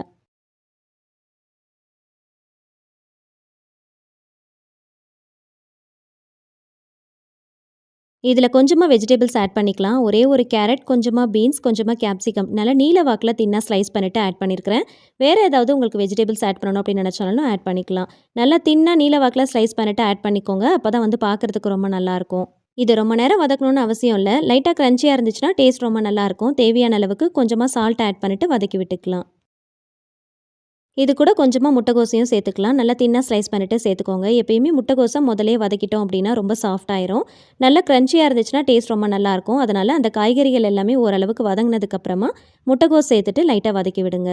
Speaker 1: இதில் கொஞ்சமாக வெஜிடபிள்ஸ் ஆட் பண்ணிக்கலாம். ஒரே ஒரு கேரட், கொஞ்சமாக பீன்ஸ், கொஞ்சமாக கேப்சிகம் நல்லா நீல வாக்கில் தின்னா ஸ்லைஸ் பண்ணிவிட்டு ஆட் பண்ணியிருக்கிறேன். வேறு ஏதாவது உங்களுக்கு வெஜிடபிள்ஸ் ஆட் பண்ணணும் அப்படின்னு நினச்சாலும் ஆட் பண்ணிக்கலாம். நல்லா தின்னா நீல வாக்கில் ஸ்லைஸ் பண்ணிவிட்டு ஆட் பண்ணிக்கோங்க. அப்போ தான் வந்து பார்க்குறதுக்கு ரொம்ப நல்லாயிருக்கும். இது ரொம்ப நேரம் வதக்கணும்னு அவசியம் இல்லை. லைட்டாக க்ரன்ச்சியாக இருந்துச்சுன்னா டேஸ்ட் ரொம்ப நல்லாயிருக்கும். தேவையான அளவுக்கு கொஞ்சமாக சால்ட் ஆட் பண்ணிவிட்டு வதக்கி விட்டுக்கலாம். இது கூட கொஞ்சமாக முட்டைகோசையும் சேர்த்துக்கலாம். நல்லா தின்னா ஸ்லைஸ் பண்ணிவிட்டு சேர்த்துக்கோங்க. எப்பயுமே முட்டைகோசை முதலே வதக்கிட்டோம் அப்படின்னா ரொம்ப சாஃப்ட் ஆயிரும். நல்லா க்ரன்ச்சியாக இருந்துச்சுன்னா டேஸ்ட் ரொம்ப நல்லாயிருக்கும். அதனால் அந்த காய்கறிகள் எல்லாமே ஓரளவுக்கு வதங்கினதுக்கப்புறமா முட்டைகோஸ் சேர்த்துட்டு லைட்டாக வதக்கி விடுங்க.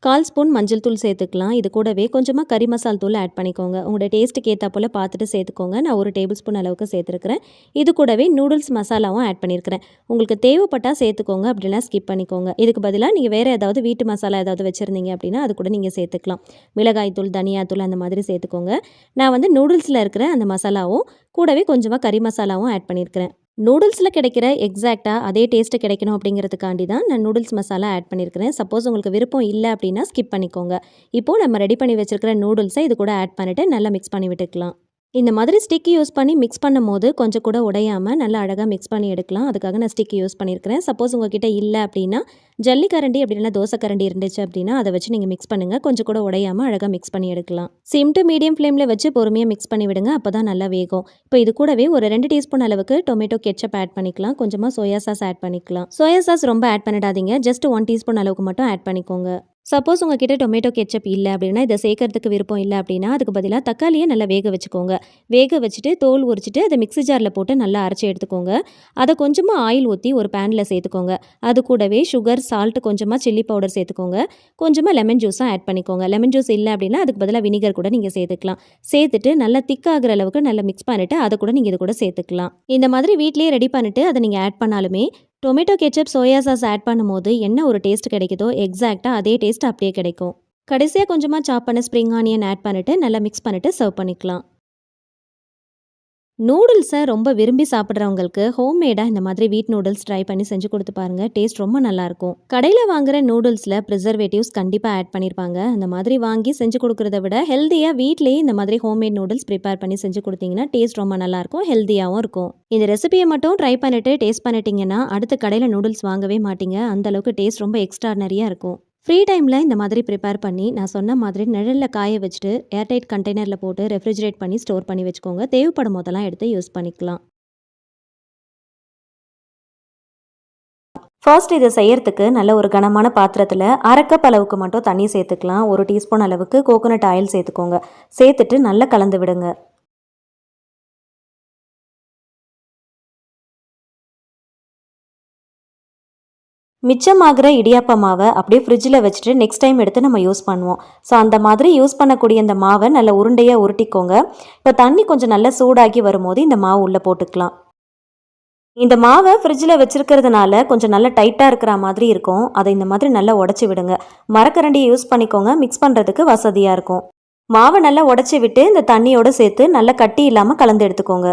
Speaker 1: 1/4 ஸ்பூன் மஞ்சள் தூள் சேர்த்துக்கலாம். இது கூடவே கொஞ்சமாக கறி மசால் தூள் ஆட் பண்ணிக்கோங்க. உங்களோட டேஸ்ட்டுக்கு ஏற்றா போல் பார்த்துட்டு சேர்த்துக்கோங்க. நான் 1 டேபிள் ஸ்பூன் அளவுக்கு சேர்த்துருக்கிறேன். இது கூடவே நூடுல்ஸ் மசாலாவும் ஆட் பண்ணியிருக்கிறேன். உங்களுக்கு தேவைப்பட்டால் சேர்த்துக்கோங்க, அப்படின்னா ஸ்கிப் பண்ணிக்கோங்க. இதுக்கு பதிலாக நீங்கள் வேறு ஏதாவது வீட்டு மசாலா ஏதாவது வச்சுருந்தீங்க அப்படின்னா அது கூட நீங்கள் சேர்த்துக்கலாம். மிளகாய் தூள், தனியாத்தூள் அந்த மாதிரி சேர்த்துக்கோங்க. நான் வந்து நூடுல்ஸில் இருக்கிற அந்த மசாலாவும் கூடவே கொஞ்சமாக கறி மசாலாவும் ஆட் பண்ணியிருக்கிறேன். நூடுல்ஸில் கிடைக்கிற எக்ஸாக்டாக அதே டேஸ்ட்டு கிடைக்கணும் அப்படிங்கிறதுக்காண்டி தான் நான் நூடுல்ஸ் மசாலா ஆட் பண்ணியிருக்கிறேன். சப்போஸ் உங்களுக்கு விருப்பம் இல்லை அப்படின்னா ஸ்கிப் பண்ணிக்கோங்க. இப்போது நம்ம ரெடி பண்ணி வச்சுருக்கிற நூடுல்ஸை இது கூட ஆட் பண்ணிவிட்டு நல்லா மிக்ஸ் பண்ணி விட்டுக்கலாம். இந்த மாதிரி ஸ்டிக் யூஸ் பண்ணி மிக்ஸ் பண்ணும்போது கொஞ்சம் கூட உடையாமல் நல்லா அழகாக மிக்ஸ் பண்ணி எடுக்கலாம். அதுக்காக நான் ஸ்டிக் யூஸ் பண்ணியிருக்கிறேன். சப்போஸ் உங்ககிட்ட இல்லை அப்படின்னா ஜல்லிக்கரண்டி அப்படின்னா தோசை கரண்டி இருந்துச்சு அப்படின்னா அதை வச்சு நீங்கள் மிக்ஸ் பண்ணுங்கள். கொஞ்சம் கூட உடையாமல் அழகாக மிக்ஸ் பண்ணி எடுக்கலாம். சிம் டு மீடியம் ஃப்ளேமில் வச்சு பொறுமையாக மிக்ஸ் பண்ணி விடுங்க. அப்போ தான் நல்லா வேகும். இப்போ இது கூடவே ஒரு 2 டீஸ்பூன் அளவுக்கு டொமேட்டோ கெச்சப் ஆட் பண்ணிக்கலாம். கொஞ்சமாக சோயா சாஸ் ஆட் பண்ணிக்கலாம். சோயா சாஸ் ரொம்ப ஆட் பண்ணிடாதீங்க. ஜஸ்ட் 1 டீஸ்பூன் அளவுக்கு மட்டும் ஆட் பண்ணிக்கோங்க. சப்போஸ் உங்ககிட்ட டொமேட்டோ கெச்சப் இல்லை அப்படின்னா இதை சேர்க்கறதுக்கு விருப்பம் இல்லை அப்படின்னா அதுக்கு பதிலாக தக்காளியை நல்லா வேக வச்சுக்கோங்க. வேக வச்சுட்டு தோல் உரிச்சிட்டு அதை மிக்ஸி ஜாரில் போட்டு நல்லா அரைச்சி எடுத்துக்கோங்க. அதை கொஞ்சமாக ஆயில் ஊற்றி ஒரு பேனில் சேர்த்துக்கோங்க. அது கூடவே சுகர், சால்ட், கொஞ்சமாக சில்லி பவுடர் சேர்த்துக்கோங்க. கொஞ்சமாக லெமன் ஜூஸும் ஆட் பண்ணிக்கோங்க. லெமன் ஜூஸ் இல்லை அப்படின்னா அதுக்கு பதிலாக வினிகர் கூட நீங்கள் சேர்த்துக்கலாம். சேர்த்துட்டு நல்லா திக்காகிற அளவுக்கு நல்லா மிக்ஸ் பண்ணிவிட்டு அதை கூட நீங்கள் இது கூட சேர்த்துக்கலாம். இந்த மாதிரி வீட்லேயே ரெடி பண்ணிவிட்டு அதை நீங்கள் ஆட் பண்ணாலுமே tomato ketchup, soya sauce add பண்ணும்போது என்ன ஒரு டேஸ்ட் கிடைக்குதோ எக்ஸாக்டாக அதே டேஸ்ட் அப்படியே கிடைக்கும். கடைசியாக கொஞ்சமாக சாப் பண்ண ஸ்ப்ரிங் ஆனியன் ஆட் பண்ணிவிட்டு நல்லா மிக்ஸ் பண்ணிவிட்டு சர்வ் பண்ணிக்கலாம். நூடுல்ஸை ரொம்ப விரும்பி சாப்பிட்றவங்களுக்கு ஹோம்மேடாக இந்த மாதிரி வீட் நூடுல்ஸ் ட்ரை பண்ணி செஞ்சு கொடுத்து பாருங்கள். டேஸ்ட் ரொம்ப நல்லாயிருக்கும். கடையில் வாங்குகிற நூடுல்ஸில் ப்ரிசர்வேட்டிவ்ஸ் கண்டிப்பாக ஆட் பண்ணியிருப்பாங்க. அந்த மாதிரி வாங்கி செஞ்சு கொடுக்குறத விட ஹெல்த்தியாக வீட்லேயே இந்த மாதிரி ஹோம்மேட் நூடுல்ஸ் ப்ரிப்பேர் பண்ணி செஞ்சு கொடுத்தீங்கன்னா டேஸ்ட் ரொம்ப நல்லாயிருக்கும், ஹெல்த்தியாகவும் இருக்கும். இந்த ரெசிபியை மட்டும் ட்ரை பண்ணிவிட்டு டேஸ்ட் பண்ணிட்டீங்கன்னா அடுத்த கடையில் நூடுல்ஸ் வாங்கவே மாட்டீங்க. அந்தளவுக்கு டேஸ்ட் ரொம்ப எக்ஸ்ட்ரானரியாக இருக்கும். ஃப்ரீ டைமில் இந்த மாதிரி ப்ரிப்பேர் பண்ணி நான் சொன்ன மாதிரி நிழலில் காய வச்சுட்டு ஏர்டைட் கண்டெய்னரில் போட்டு ரெஃப்ரிஜரேட் பண்ணி ஸ்டோர் பண்ணி வச்சுக்கோங்க. தேவைப்படும் போதெல்லாம் எடுத்து யூஸ் பண்ணிக்கலாம். ஃபர்ஸ்ட் இதை செய்யறதுக்கு நல்ல ஒரு கனமான பாத்திரத்தில் 1/2 கப் அளவுக்கு மட்டும் தண்ணி சேர்த்துக்கலாம். 1 டீஸ்பூன் அளவுக்கு கோகோனட் ஆயில் சேர்த்துக்கோங்க. சேர்த்துட்டு நல்லா கலந்து விடுங்க. மிச்சமாகிற இடியாப்ப மாவை அப்படியே ஃப்ரிட்ஜில் வச்சுட்டு நெக்ஸ்ட் டைம் எடுத்து நம்ம யூஸ் பண்ணுவோம். ஸோ அந்த மாதிரி யூஸ் பண்ணக்கூடிய இந்த மாவை நல்லா உருண்டையாக உருட்டிக்கோங்க. இப்போ தண்ணி கொஞ்சம் நல்லா சூடாகி வரும்போது இந்த மாவு உள்ளே போட்டுக்கலாம். இந்த மாவை ஃப்ரிட்ஜில் வச்சுருக்கிறதுனால கொஞ்சம் நல்லா டைட்டாக இருக்கிற மாதிரி இருக்கும். அதை இந்த மாதிரி நல்லா உடச்சி விடுங்க. மரக்கரண்டியை யூஸ் பண்ணிக்கோங்க, மிக்ஸ் பண்ணுறதுக்கு வசதியாக இருக்கும். மாவை நல்லா உடச்சி விட்டு இந்த தண்ணியோடு சேர்த்து நல்லா கட்டி இல்லாமல் கலந்து எடுத்துக்கோங்க.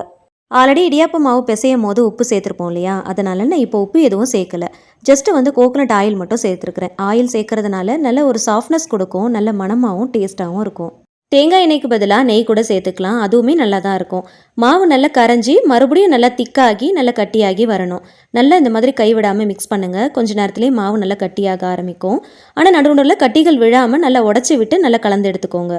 Speaker 1: ஆல்ரெடி இடியாப்ப மாவு பிசையும் போது உப்பு சேர்த்துருப்போம் இல்லையா, அதனால நான் இப்போ உப்பு எதுவும் சேர்க்கலை. ஜஸ்ட்டு வந்து கோகோனட் ஆயில் மட்டும் சேர்த்துருக்குறேன். ஆயில் சேர்க்கறதுனால நல்ல ஒரு சாஃப்ட்னஸ் கொடுக்கும், நல்ல மணமாகவும் டேஸ்ட்டாகவும் இருக்கும். தேங்காய் எண்ணெய்க்கு பதிலாக நெய் கூட சேர்த்துக்கலாம், அதுவுமே நல்லா தான் இருக்கும். மாவு நல்லா கரைஞ்சி மறுபடியும் நல்லா திக்காகி நல்லா கட்டியாகி வரணும். நல்லா இந்த மாதிரி கைவிடாமல் மிக்ஸ் பண்ணுங்கள். கொஞ்சம் நேரத்துலேயே மாவு நல்லா கட்டியாக ஆரம்பிக்கும். ஆனால் நடுவில் கட்டிகள் விழாமல் நல்லா உடச்சி விட்டு நல்லா கலந்து எடுத்துக்கோங்க.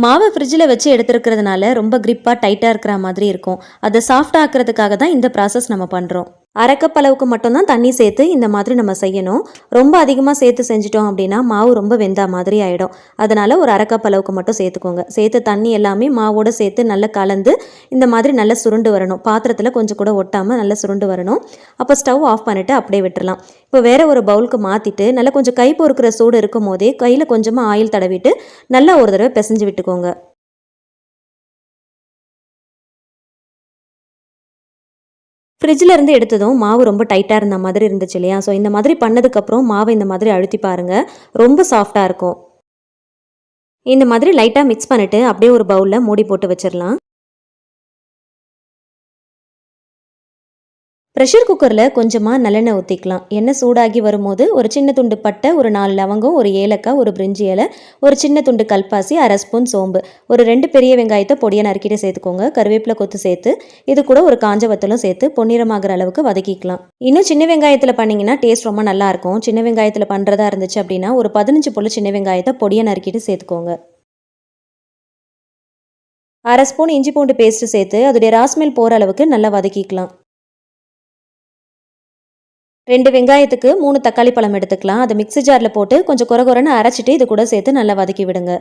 Speaker 1: மாவை ஃப்ரிட்ஜில் வச்சு எடுத்துருக்கிறதுனால ரொம்ப கிரிப்பாக டைட்டாக இருக்கிற மாதிரி இருக்கும். அதை சாஃப்டாக ஆக்கிறதுக்காக தான் இந்த ப்ராசஸ் நம்ம பண்ணுறோம். 1/2 கப் அளவுக்கு மட்டும்தான் தண்ணி சேர்த்து இந்த மாதிரி நம்ம செய்யணும். ரொம்ப அதிகமாக சேர்த்து செஞ்சிட்டோம் அப்படின்னா மாவு ரொம்ப வெந்தா மாதிரி ஆகிடும். அதனால் ஒரு 1/2 கப் அளவுக்கு மட்டும் சேர்த்துக்கோங்க. சேர்த்து தண்ணி எல்லாமே மாவோடு சேர்த்து நல்லா கலந்து இந்த மாதிரி நல்லா சுருண்டு வரணும். பாத்திரத்தில் கொஞ்சம் கூட ஒட்டாமல் நல்லா சுருண்டு வரணும். அப்போ ஸ்டவ் ஆஃப் பண்ணிவிட்டு அப்படியே விட்டுறலாம். இப்போ வேறு ஒரு பவுலுக்கு மாற்றிட்டு நல்லா கொஞ்சம் கை பொறுக்கிற சூடு இருக்கும் போதே கையில் கொஞ்சமாக ஆயில் தடவிட்டு நல்லா ஒரு தடவை பிசைஞ்சு விட்டுக்கோங்க. ஃப்ரிட்ஜில் இருந்து எடுத்ததும் மாவு ரொம்ப டைட்டாக இருந்த மாதிரி இருந்துச்சு இல்லையா? ஸோ இந்த மாதிரி பண்ணதுக்கப்புறம் மாவை இந்த மாதிரி அழுத்தி பாருங்கள், ரொம்ப சாஃப்டாக இருக்கும். இந்த மாதிரி லைட்டாக மிக்ஸ் பண்ணிவிட்டு அப்படியே ஒரு பவுலில் மூடி போட்டு வச்சிடலாம். ப்ரெஷர் குக்கரில் கொஞ்சமாக நல்லெண்ணெய் ஊற்றிக்கலாம். எண்ணெய் சூடாகி வரும்போது ஒரு சின்ன துண்டு பட்டை, ஒரு 4 லவங்கம், ஒரு ஏலக்காய், ஒரு பிரிஞ்சி இலை, ஒரு சின்ன துண்டு கல்பாசி, 1/2 ஸ்பூன் சோம்பு, ஒரு 2 பெரிய வெங்காயத்தை பொடியை நறுக்கிட்டு சேர்த்துக்கோங்க. கருவேப்பிலை கொத்து சேர்த்து இது கூட ஒரு காஞ்ச வத்தலும் சேர்த்து பொன்னிறமாகிற அளவுக்கு வதக்கிக்கலாம். இன்னும் சின்ன வெங்காயத்தில் பண்ணிங்கன்னா டேஸ்ட் ரொம்ப நல்லாயிருக்கும். சின்ன வெங்காயத்தில் பண்ணுறதா இருந்துச்சு அப்படின்னா ஒரு 15 போல் சின்ன வெங்காயத்தை பொடியை நறுக்கிட்டு சேர்த்துக்கோங்க. 1/2 ஸ்பூன் இஞ்சி பூண்டு பேஸ்ட்டு சேர்த்து அதோடைய ராஸ்மெல் போகிற அளவுக்கு நல்லா வதக்கிக்கலாம். 2 வெங்காயத்துக்கு 3 தக்காளி பழம் எடுத்துக்கலாம். அதை மிக்ஸி ஜாரில் போட்டு கொஞ்சம் கொரகொரன்னு அரைச்சிட்டு இது கூட சேர்த்து நல்லா வதக்கி விடுங்க.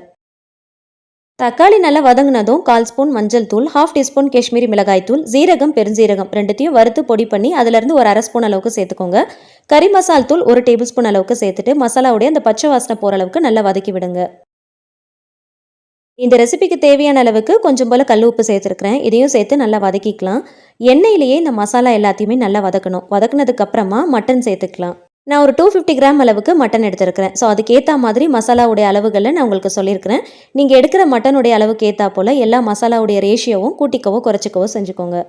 Speaker 1: தக்காளி நல்லா வதங்கினதும் 1/4 ஸ்பூன் மஞ்சள் தூள், 1/2 டீஸ்பூன் காஷ்மீரி மிளகாய் தூள், ஜீரகம், பெருஞ்சீரகம் ரெண்டுத்தையும் வறுத்து பொடி பண்ணி அதிலிருந்து ஒரு 1/2 ஸ்பூன் அளவுக்கு சேர்த்துக்கோங்க. கறி மசால் தூள் 1 டேபிள் ஸ்பூன் அளவுக்கு சேர்த்துட்டு மசாலாவுடைய அந்த பச்சை வாசனை போகிற அளவுக்கு நல்லா வதக்கி விடுங்க. இந்த ரெசிபிக்கு தேவையான அளவுக்கு கொஞ்சம் போல் கல் உப்பு சேர்த்துருக்கிறேன். இதையும் சேர்த்து நல்லா வதக்கிக்கலாம். எண்ணெயிலேயே இந்த மசாலா எல்லாத்தையுமே நல்லா வதக்கணும். வதக்குனதுக்கு அப்புறமா மட்டன் சேர்த்துக்கலாம். நான் ஒரு 250 கிராம் அளவுக்கு மட்டன் எடுத்துருக்கிறேன். ஸோ அதுக்கேற்ற மாதிரி மசாலாவுடைய அளவுகளில் நான் உங்களுக்கு சொல்லியிருக்கிறேன். நீங்கள் எடுக்கிற மட்டனுடைய அளவுக்கு ஏற்றா போல் எல்லா மசாலாவுடைய ரேஷியோவும் கூட்டிக்கவோ குறைச்சிக்கவோ செஞ்சுக்கோங்க.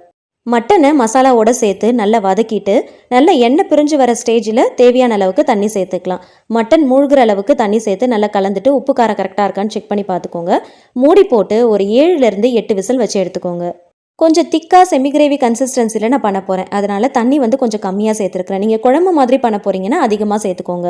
Speaker 1: மட்டனை மசாலாவோட சேர்த்து நல்லா வதக்கிட்டு நல்லா எண்ணெய் பிரிஞ்சு வர ஸ்டேஜில் தேவையான அளவுக்கு தண்ணி சேர்த்துக்கலாம். மட்டன் மூழ்கிற அளவுக்கு தண்ணி சேர்த்து நல்லா கலந்துட்டு உப்பு காரம் கரெக்டாக இருக்கான்னு செக் பண்ணி பார்த்துக்கோங்க. மூடி போட்டு ஒரு 7லேருந்து 8 விசில் வச்சு எடுத்துக்கோங்க. கொஞ்சம் திக்காக செமி கிரேவி கன்சிஸ்டன்சியில் நான் பண்ண போகிறேன். அதனால் தண்ணி கொஞ்சம் கம்மியாக சேர்த்துருக்குறேன். நீங்கள் குழம்பு மாதிரி பண்ண போகிறீங்கன்னா அதிகமாக சேர்த்துக்கோங்க.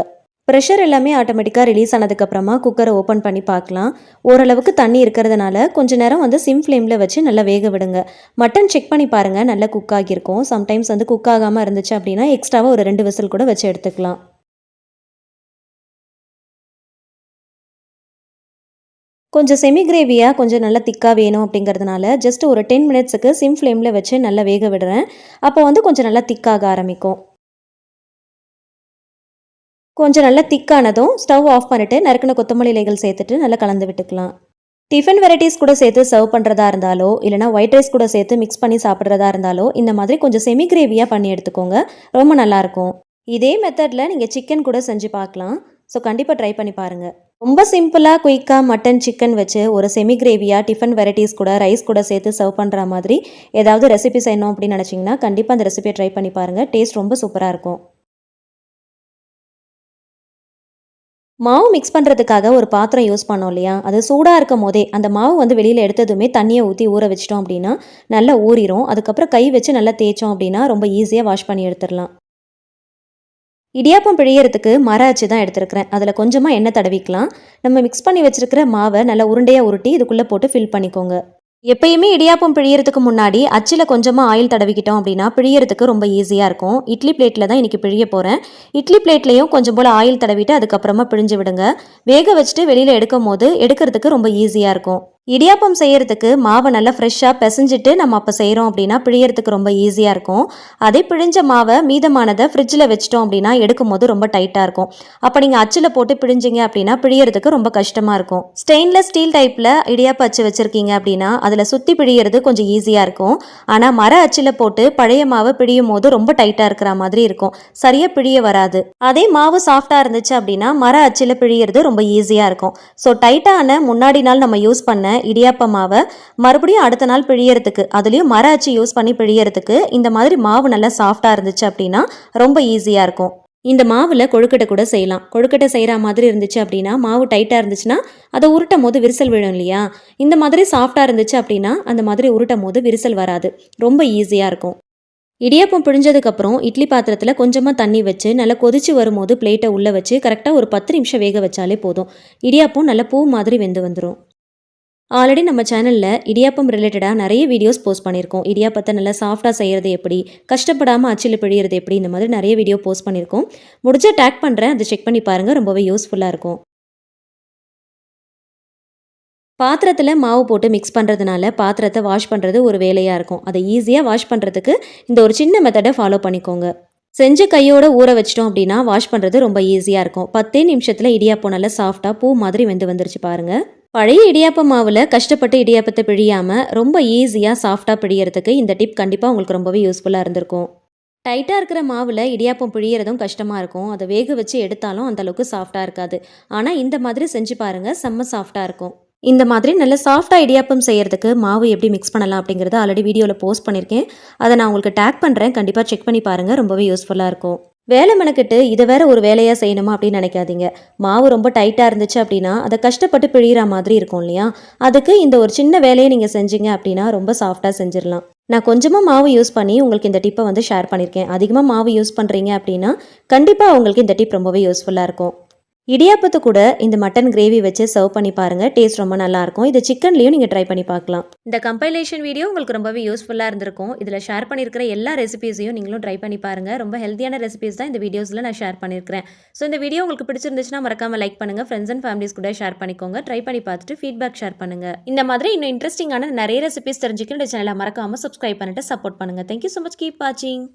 Speaker 1: ப்ரெஷர் எல்லாமே ஆட்டோமேட்டிக்காக ரிலீஸ் ஆனதுக்கப்புறமா குக்கரை ஓப்பன் பண்ணி பார்க்கலாம். ஓரளவுக்கு தண்ணி இருக்கிறதுனால கொஞ்சம் நேரம் சிம் ஃப்ளேமில் வச்சு நல்லா வேக விடுங்க. மட்டன் செக் பண்ணி பாருங்கள், நல்லா குக் ஆகியிருக்கும். சம்டைம்ஸ் குக் ஆகாமல் இருந்துச்சு அப்படின்னா எக்ஸ்ட்ராவாக ஒரு 2 விசில் கூட வச்சு எடுத்துக்கலாம். கொஞ்சம் செமி கிரேவியாக கொஞ்சம் நல்லா திக்காக வேணும் அப்படிங்கிறதுனால ஜஸ்ட் ஒரு 10 மினிட்ஸுக்கு சிம் ஃப்ளேமில் வச்சு நல்லா வேக விடுறேன். அப்போ கொஞ்சம் நல்லா திக்காக ஆரம்பிக்கும். கொஞ்சம் நல்லா திக்கானதும் ஸ்டவ் ஆஃப் பண்ணிவிட்டு நறுக்கின கொத்தமல்லி இலைகள் சேர்த்துட்டு நல்லா கலந்து விட்டுக்கலாம். டிஃபன் வெரைட்டிஸ் கூட சேர்த்து சர்வ் பண்ணுறதா இருந்தாலோ இல்லைனா ஒயிட் ரைஸ் கூட சேர்த்து மிக்ஸ் பண்ணி சாப்பிட்றதா இருந்தாலோ இந்த மாதிரி கொஞ்சம் செமி கிரேவியாக பண்ணி எடுத்துக்கோங்க, ரொம்ப நல்லாயிருக்கும். இதே மெத்தடில் நீங்கள் சிக்கன் கூட செஞ்சு பார்க்கலாம். ஸோ கண்டிப்பாக ட்ரை பண்ணி பாருங்கள். ரொம்ப சிம்பிளாக குயிக்காக மட்டன் சிக்கன் வச்சு ஒரு செமி கிரேவியாக டிஃபன் வெரைட்டிஸ் கூட ரைஸ் கூட சேர்த்து சர்வ் பண்ணுற மாதிரி ஏதாவது ரெசிபி செய்யணும் அப்படின்னு நினச்சிங்கன்னா கண்டிப்பாக அந்த ரெசிபியை ட்ரை பண்ணி பாருங்கள். டேஸ்ட் ரொம்ப சூப்பராக இருக்கும். மாவு மிக்ஸ் பண்ணுறதுக்காக ஒரு பாத்திரம் யூஸ் பண்ணோம் இல்லையா? அது சூடாக இருக்கும் போதே அந்த மாவு வெளியில் எடுத்ததுமே தண்ணியை ஊற்றி ஊற வச்சிட்டோம் அப்படின்னா நல்லா ஊறிடும். அதுக்கப்புறம் கை வச்சு நல்லா தேய்ச்சோம் அப்படின்னா ரொம்ப ஈஸியாக வாஷ் பண்ணி எடுத்துடலாம். இடியாப்பம் பிழியறதுக்கு மர அச்சு தான் எடுத்துருக்கிறேன். அதில் கொஞ்சமாக எண்ணெய் தடவிக்கலாம். நம்ம மிக்ஸ் பண்ணி வச்சிருக்கிற மாவை நல்லா உருண்டையாக உருட்டி இதுக்குள்ளே போட்டு ஃபில் பண்ணிக்கோங்க. எப்பயுமே இடியாப்பம் பிழியறதுக்கு முன்னாடி அச்சில் கொஞ்சமாக ஆயில் தடவிக்கிட்டோம் அப்படின்னா பிழியறதுக்கு ரொம்ப ஈஸியாக இருக்கும். இட்லி பிளேட்டில் தான் இன்றைக்கி பிழிய போகிறேன். இட்லி பிளேட்லேயும் கொஞ்சம் போல் ஆயில் தடவிட்டு அதுக்கப்புறமா பிழிஞ்சு விடுங்க. வேக வச்சுட்டு வெளியில் எடுக்கும் போது எடுக்கிறதுக்கு ரொம்ப ஈஸியாக இருக்கும். இடியாப்பம் செய்யறதுக்கு மாவை நல்லா ஃப்ரெஷ்ஷாக பிசைஞ்சிட்டு நம்ம அப்போ செய்கிறோம் அப்படின்னா பிழியறதுக்கு ரொம்ப ஈஸியாக இருக்கும். அதே பிழிஞ்ச மாவை மீதமானதை ஃப்ரிட்ஜில் வச்சிட்டோம் அப்படின்னா எடுக்கும் போது ரொம்ப டைட்டாக இருக்கும். அப்போ நீங்கள் அச்சில் போட்டு பிழிஞ்சிங்க அப்படின்னா பிழியறதுக்கு ரொம்ப கஷ்டமாக இருக்கும். ஸ்டெயின்லெஸ் ஸ்டீல் டைப்பில் இடியாப்ப அச்சு வச்சுருக்கீங்க அப்படின்னா அதில் சுற்றி பிழியறது கொஞ்சம் ஈஸியாக இருக்கும். ஆனால் மர அச்சில் போட்டு பழைய மாவை பிழியும் போது ரொம்ப டைட்டாக இருக்கிற மாதிரி இருக்கும், சரியாக பிழிய வராது. அதே மாவு சாஃப்டாக இருந்துச்சு அப்படின்னா மர அச்சில் பிழியறது ரொம்ப ஈஸியாக இருக்கும். ஸோ டைட்டான முன்னாடி நாள் நம்ம யூஸ் பண்ண இடியாப்ப மாவை மறுபடியும் அடுத்த நாள் பிழியறதுக்கு, அதுலேயும் மர அச்சு யூஸ் பண்ணி பிழியறதுக்கு இந்த மாதிரி மாவு நல்லா சாஃப்டாக இருந்துச்சு அப்படின்னா ரொம்ப ஈஸியாக இருக்கும். இந்த மாவில் கொழுக்கட்டை கூட செய்யலாம். கொழுக்கட்டை செய்கிற மாதிரி இருந்துச்சு அப்படின்னா மாவு டைட்டாக இருந்துச்சுன்னா அதை உருட்டும் போது விரிசல் விழும் இல்லையா? இந்த மாதிரி சாஃப்டாக இருந்துச்சு அப்படின்னா அந்த மாதிரி உருட்டும் போது விரிசல் வராது, ரொம்ப ஈஸியாக இருக்கும். இடியாப்பம் பிழிஞ்சதுக்கப்புறம் இட்லி பாத்திரத்தில் கொஞ்சமாக தண்ணி வச்சு நல்லா கொதிச்சு வரும்போது பிளேட்டை உள்ளே வச்சு கரெக்டாக ஒரு 10 நிமிஷம் வேக வச்சாலே போதும். இடியாப்பம் நல்லா பூ மாதிரி வெந்து வந்துடும். ஆல்ரெடி நம்ம சேனலில் இடியாப்பம் ரிலேட்டடாக நிறைய வீடியோஸ் போஸ்ட் பண்ணியிருக்கோம். இடியாப்பத்தை நல்லா சாஃப்டாக செய்கிறது எப்படி, கஷ்டப்படாமல் அச்சில் பிழியறது எப்படி, இந்த மாதிரி நிறைய வீடியோ போஸ்ட் பண்ணியிருக்கோம். முடிஞ்சா டேக் பண்ணுறேன், அதை செக் பண்ணி பாருங்கள், ரொம்பவே யூஸ்ஃபுல்லாக இருக்கும். பாத்திரத்தில் மாவு போட்டு மிக்ஸ் பண்ணுறதுனால பாத்திரத்தை வாஷ் பண்ணுறது ஒரு வேலையாக இருக்கும். அதை ஈஸியாக வாஷ் பண்ணுறதுக்கு இந்த ஒரு சின்ன மெத்தடை ஃபாலோ பண்ணிக்கோங்க. செஞ்ச கையோட ஊற வச்சிட்டோம் அப்படின்னா வாஷ் பண்ணுறது ரொம்ப ஈஸியாக இருக்கும். 10 நிமிஷத்தில் இடியாப்பம் நல்லா சாஃப்டாக பூ மாதிரி வெந்து வந்துருச்சு பாருங்கள். பழைய இடியாப்ப மாவில் கஷ்டப்பட்டு இடியாப்பத்தை பிழியாமல் ரொம்ப ஈஸியாக சாஃப்டாக பிழியறதுக்கு இந்த டிப் கண்டிப்பாக உங்களுக்கு ரொம்பவே யூஸ்ஃபுல்லாக இருந்திருக்கும். டைட்டாக இருக்கிற மாவில் இடியாப்பம் பிழியறதும் கஷ்டமாக இருக்கும். அதை வேக வச்சு எடுத்தாலும் அந்தளவுக்கு சாஃப்டாக இருக்காது. ஆனால் இந்த மாதிரி செஞ்சு பாருங்கள், செம்ம சாஃப்டாக இருக்கும். இந்த மாதிரி நல்ல சாஃப்டாக இடியாப்பம் செய்கிறதுக்கு மாவு எப்படி மிக்ஸ் பண்ணலாம் அப்படிங்கிறத ஆல்ரெடி வீடியோவில் போஸ்ட் பண்ணியிருக்கேன். அதை நான் உங்களுக்கு டேக் பண்ணுறேன், கண்டிப்பாக செக் பண்ணி பாருங்கள், ரொம்பவே யூஸ்ஃபுல்லாக இருக்கும். வேலை மெனக்கிட்டு இதை வேற ஒரு வேலையாக செய்யணுமா அப்படின்னு நினைக்காதீங்க. மாவு ரொம்ப டைட்டாக இருந்துச்சு அப்படின்னா அதை கஷ்டப்பட்டு பிழிகிற மாதிரி இருக்கும் இல்லையா, அதுக்கு இந்த ஒரு சின்ன வேலையை நீங்கள் செஞ்சீங்க அப்படின்னா ரொம்ப சாஃப்டாக செஞ்சிடலாம். நான் கொஞ்சமாக மாவு யூஸ் பண்ணி உங்களுக்கு இந்த டிப்பை வந்து ஷேர் பண்ணியிருக்கேன். அதிகமாக மாவு யூஸ் பண்ணுறீங்க அப்படின்னா கண்டிப்பாக உங்களுக்கு இந்த டிப் ரொம்பவே யூஸ்ஃபுல்லாக இருக்கும். இடியாப்பத்து கூட இந்த மட்டன் கிரேவி வச்சு சர்வ் பண்ணி பாருங்கள், டேஸ்ட் ரொம்ப நல்லாயிருக்கும். இது சிக்கன்லேயும் நீங்கள் ட்ரை பண்ணி பார்க்கலாம். இந்த கம்பைலேஷன் வீடியோ உங்களுக்கு ரொம்பவே யூஸ்ஃபுல்லாக இருந்திருக்கும். இதில் ஷேர் பண்ணியிருக்கிற எல்லா ரெசிபீஸையும் நீங்களும் ட்ரை பண்ணி பாருங்கள். ரொம்ப ஹெல்த்தியான ரெசிபீஸ் தான் இந்த வீடியோஸில் நான் ஷேர் பண்ணியிருக்கிறேன். ஸோ இந்த வீடியோ உங்களுக்கு பிடிச்சிருந்துச்சுன்னா மறக்காமல் லைக் பண்ணுங்கள், ஃப்ரெண்ட்ஸ் அண்ட் ஃபேமிலிஸ் கூட ஷேர் பண்ணிக்கோங்க. ட்ரை பண்ணி பார்த்துட்டு ஃபீட்பேக் ஷேர் பண்ணுங்கள். இந்த மாதிரி இன்னும் இன்ட்ரெஸ்டிங்கான நிறைய ரெசிபீஸ் தெரிஞ்சுக்க இந்த சேனலை மறக்காமல் சப்ஸ்கிரைப் பண்ணிட்டு சப்போர்ட் பண்ணுங்கள். தேங்க்யூ ஸோ மச், கீப் வாட்சிங்.